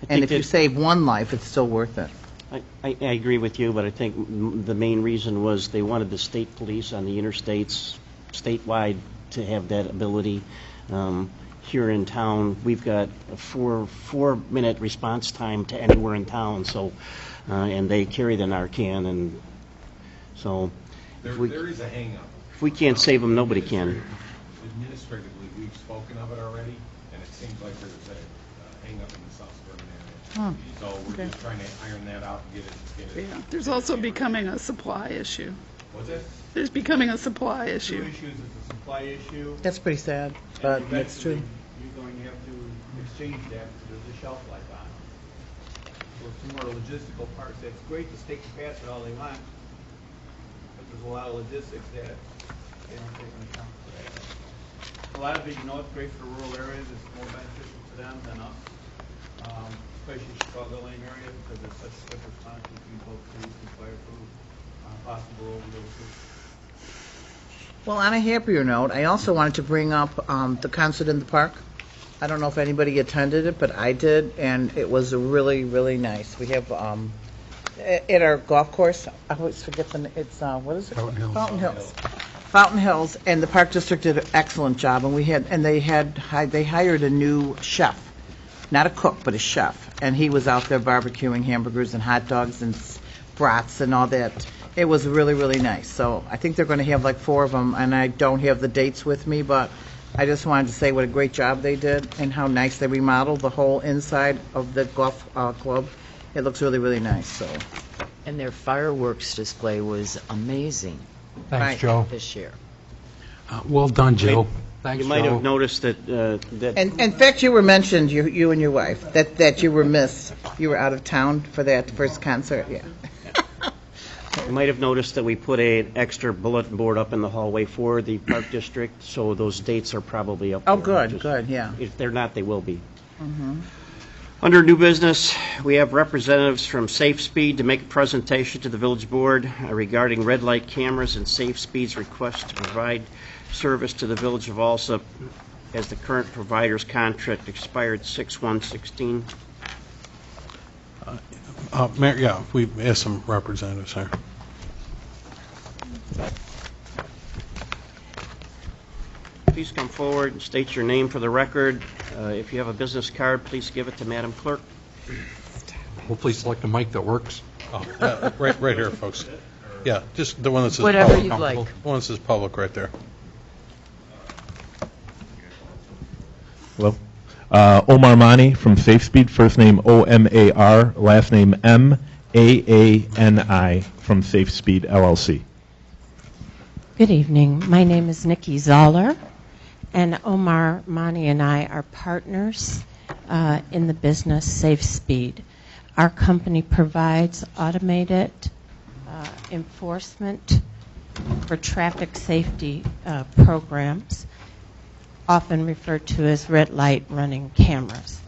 And if you save one life, it's still worth it. I agree with you, but I think the main reason was they wanted the state police on the interstates, statewide, to have that ability. Here in town, we've got a 4-minute response time to anywhere in town, so, and they carry the Narcan, and so. There is a hang-up. If we can't save them, nobody can. Administratively, we've spoken of it already, and it seems like there's a hang-up in the South Suburban area. So we're just trying to iron that out and get it. Yeah, there's also becoming a supply issue. What's that? There's becoming a supply issue. 2 issues, it's a supply issue. That's pretty sad, but that's true. You're going to have to exchange that because there's a shelf life on it. So some more logistical parts, that's great, the state can pass it all they want, but there's a lot of logistics that they don't take into account for that. A lot of it, you know, it's great for rural areas, it's more beneficial to them than us, especially Chicago Lane area, because it's such a quick response between both police and fire crews, possible overdoses. Well, on a happier note, I also wanted to bring up the concert in the park. I don't know if anybody attended it, but I did, and it was really, really nice. We have, at our golf course, I always forget it's, what is it? Fountain Hills. Fountain Hills, and the Park District did an excellent job, and they hired a new chef, not a cook, but a chef, and he was out there barbecuing hamburgers and hot dogs and brats and all that. It was really, really nice. So I think they're going to have like 4 of them, and I don't have the dates with me, but I just wanted to say what a great job they did and how nice they remodeled the whole inside of the golf club. It looks really, really nice. So. And their fireworks display was amazing. Thanks, Right. Joe. This year. Well done, Joe. Thanks, You might Joe. have noticed that, And in fact, you were mentioned, you and your wife, that you were missed. You were out of town for that first concert. Yeah. you might have noticed that we put an extra bulletin board up in the hallway for the Park District, so those dates are probably up there. Oh, good, Just- good, yeah. If they're not, they will be. Mhm. Under new business, we have representatives from Safe Speed to make a presentation to the village board regarding red light cameras and Safe Speed's request to provide service to the village of Alsip as the current provider's contract expired 6/1/16. Mayor, yeah, we've asked some representatives here. Please come forward and state your name for the record. If you have a business card, please give it to Madam Clerk. Hopefully select a mic that works. Right here, folks. Yeah, just the one that says Whatever public. you'd like. The one that says public right there. Hello. Omar Mani from SafeSpeed, first name O-M-A-R, last name M-A-A-N-I from SafeSpeed LLC. Good evening. My name is Nikki Zoller, and Omar Mani and I are partners in the business SafeSpeed. Our company provides automated enforcement for traffic safety programs, often referred to as red light running cameras.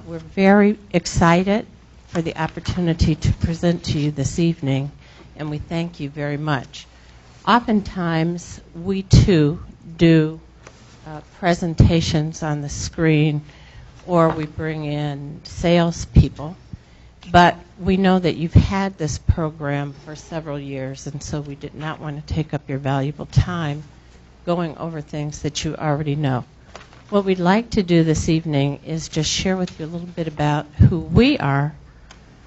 We're very excited for the opportunity to present to you this evening, and we thank you very much. Oftentimes, we too do presentations on the screen, or we bring in salespeople. But we know that you've had this program for several years, and so we did not want to take up your valuable time going over things that you already know. What we'd like to do this evening is just share with you a little bit about who we are,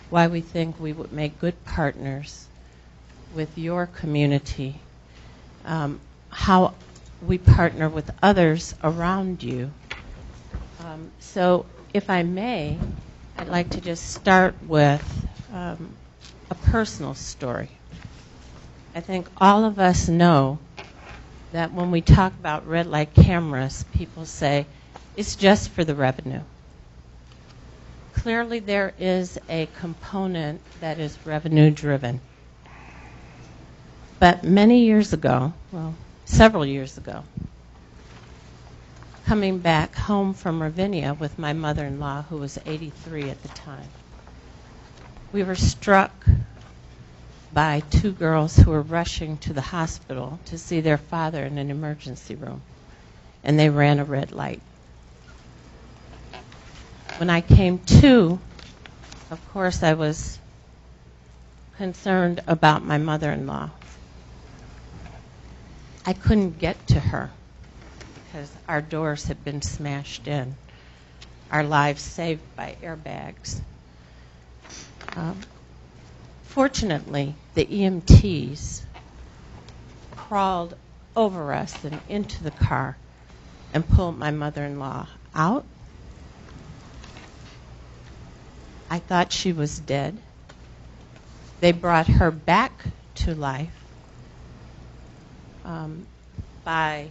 why we think we would make good partners with your community, how we partner with others around you. So if I may, I'd like to just start with a personal story. I think all of us know that when we talk about red light cameras, people say it's just for the revenue. Clearly there is a component that is revenue driven. But many years ago, well, several years ago, coming back home from Ravinia with my mother-in-law, who was 83 at the time, we were struck by two girls who were rushing to the hospital to see their father in an emergency room, and they ran a red light. When I came to, of course, I was concerned about my mother-in-law. I couldn't get to her because our doors had been smashed in, our lives saved by airbags. Fortunately, the EMTs crawled over us and into the car and pulled my mother-in-law out. I thought she was dead. They brought her back to life by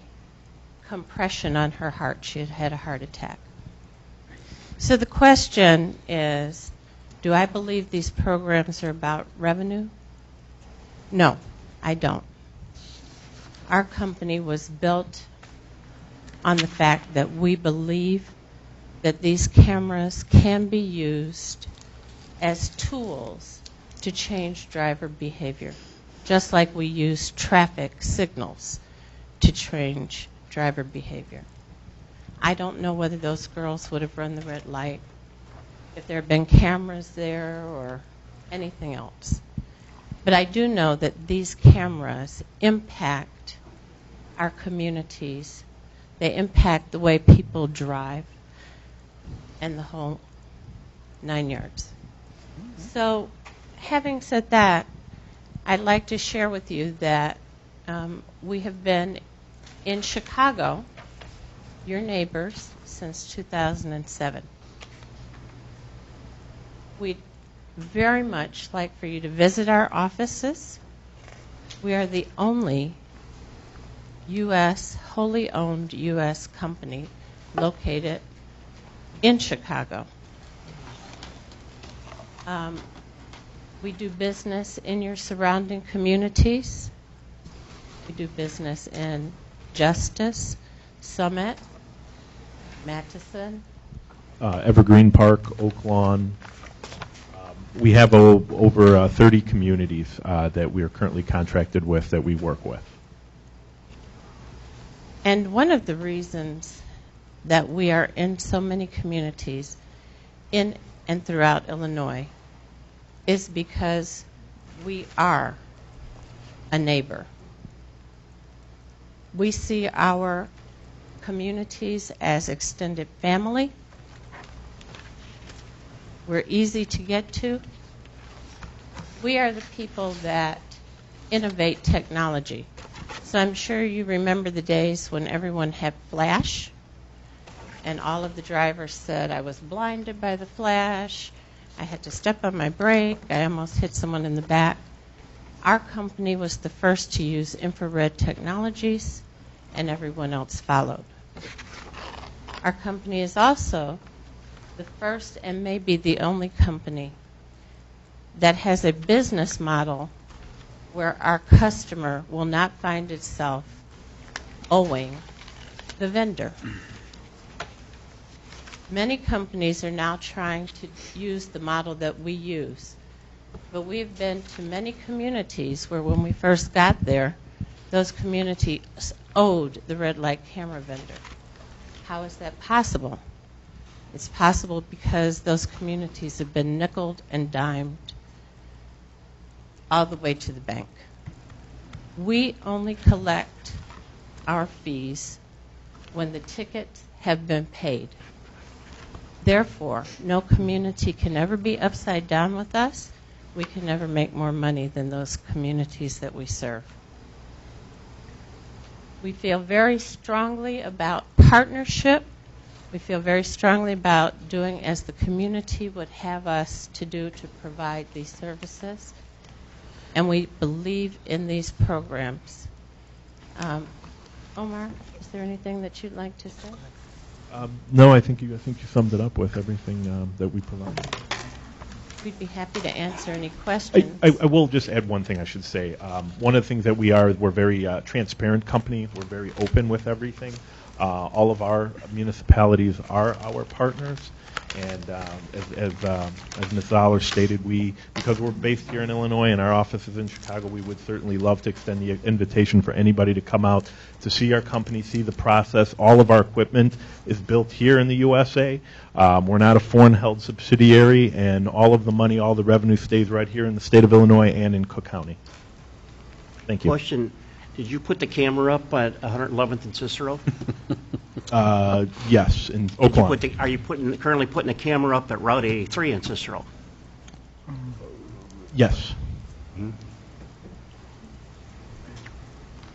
compression on her heart. She had had a heart attack. So the question is, do I believe these programs are about revenue? No, I don't. Our company was built on the fact that we believe that these cameras can be used as tools to change driver behavior, just like we use traffic signals to change driver behavior. I don't know whether those girls would have run the red light if there had been cameras there or anything else. But I do know that these cameras impact our communities. They impact the way people drive and the whole 9 yards. So having said that, I'd like to share with you that we have been in Chicago, your neighbors, since 2007. We'd very much like for you to visit our offices. We are the only U.S., wholly owned U.S. company located in Chicago. We do business in your surrounding communities. We do business in Justice, Summit, Matheson, Evergreen Park, Oak Lawn. We have over 30 communities that we are currently contracted with that we work with. And one of the reasons that we are in so many communities in and throughout Illinois is because we are a neighbor. We see our communities as extended family. We're easy to get to. We are the people that innovate technology. So I'm sure you remember the days when everyone had flash, and all of the drivers said, I was blinded by the flash, I had to step on my brake, I almost hit someone in the back. Our company was the first to use infrared technologies, and everyone else followed. Our company is also the first and maybe the only company that has a business model where our customer will not find itself owing the vendor. Many companies are now trying to use the model that we use, but we've been to many communities where when we first got there, those communities owed the red light camera vendor. How is that possible? It's possible because those communities have been nickeled and dimed all the way to the bank. We only collect our fees when the tickets have been paid. Therefore, no community can ever be upside down with us. We can never make more money than those communities that we serve. We feel very strongly about partnership. We feel very strongly about doing as the community would have us to do to provide these services. And we believe in these programs. Omar, is there anything that you'd like to say? No, I think you summed it up with everything that we provide. We'd be happy to answer any questions. I will just add one thing I should say. One of the things that we're very transparent company. We're very open with everything. All of our municipalities are our partners. And as Ms. Zoller stated, because we're based here in Illinois and our office is in Chicago, we would certainly love to extend the invitation for anybody to come out to see our company, see the process. All of our equipment is built here in the USA. We're not a foreign-held subsidiary, and all of the money, all the revenue stays right here in the state of Illinois and in Cook County. Thank you. Question, did you put the camera up at 111th and Cicero? Yes, in Oakland. Are you currently putting the camera up at Route 83 in Cicero? Yes.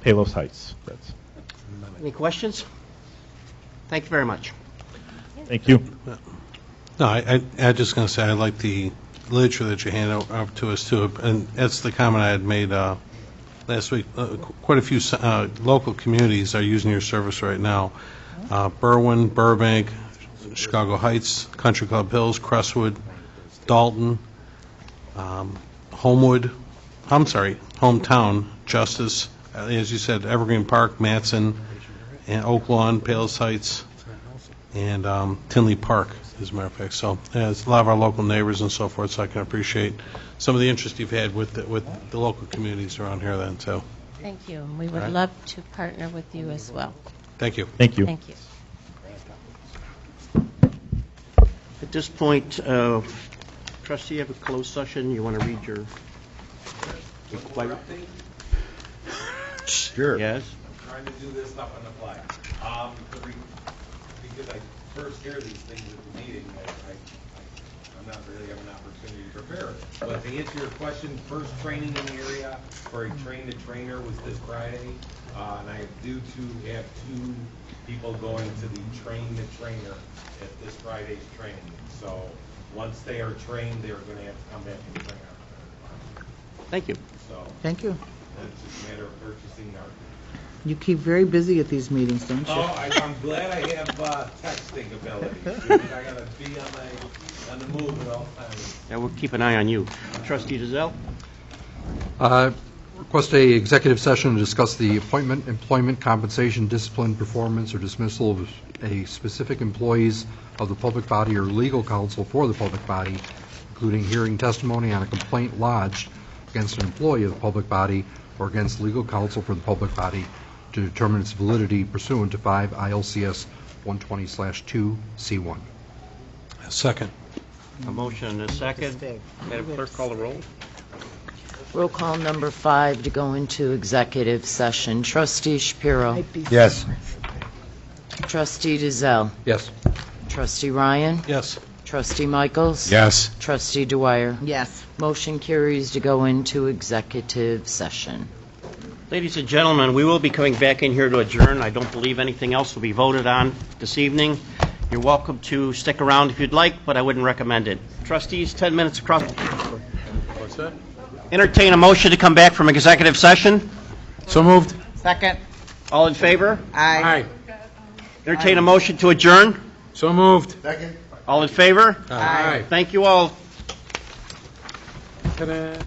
Palos Heights. Any questions? Thank you very much. Thank you. No, I'm just going to say I like the literature that you handed out to us too, and that's the comment I had made last week. Quite a few local communities are using your service right now. Berwyn, Burbank, Chicago Heights, Country Club Hills, Crestwood, Dalton, Hometown, Justice, as you said, Evergreen Park, Matson, and Oak Lawn, Palos Heights, and Tinley Park, as a matter of fact. So it's a lot of our local neighbors and so forth, so I can appreciate some of the interest you've had with the local communities around here then, too. Thank you. And we would love to partner with you as well. Thank you. Thank you. Thank you. At this point, trustee, you have a closed session. You want to read your requirement? Sure. Yes. I'm trying to do this stuff on the fly. Because I first hear these things at the meeting, I'm not really having an opportunity to prepare. But to answer your question, first training in the area for a train-the-trainer was this Friday. And I do have 2 people going to the train-the-trainer at this Friday's training. So once they are trained, they're going to have to come back and train our. Thank you. So Thank you. it's just a matter of purchasing our. You keep very busy at these meetings, don't you? Oh, I'm glad I have texting ability. Because I got to be on the move at all times. Yeah, we'll keep an eye on you. Trustee Giselle? Request a executive session to discuss the appointment, employment, compensation, discipline, performance, or dismissal of a specific employees of the public body or legal counsel for the public body, including hearing testimony on a complaint lodged against an employee of the public body or against legal counsel for the public body to determine its validity pursuant to 5 ILCS 120/2C1. Second. A motion and a second. Madam Clerk, call the roll. Roll call number 5 to go into executive session. Trustee Shapiro. Yes. Trustee Giselle. Yes. Trustee Ryan. Yes. Trustee Michaels. Yes. Trustee Dwyer. Yes. Motion carries to go into executive session. Ladies and gentlemen, we will be coming back in here to adjourn. I don't believe anything else will be voted on this evening. You're welcome to stick around if you'd like, but I wouldn't recommend it. Trustees, 10 minutes across. What's that? Entertain a motion to come back from executive session. So moved. Second. All in favor? Aye. Entertain a motion to adjourn. So moved. Second. All in favor? Aye. Thank you all. Ta-da.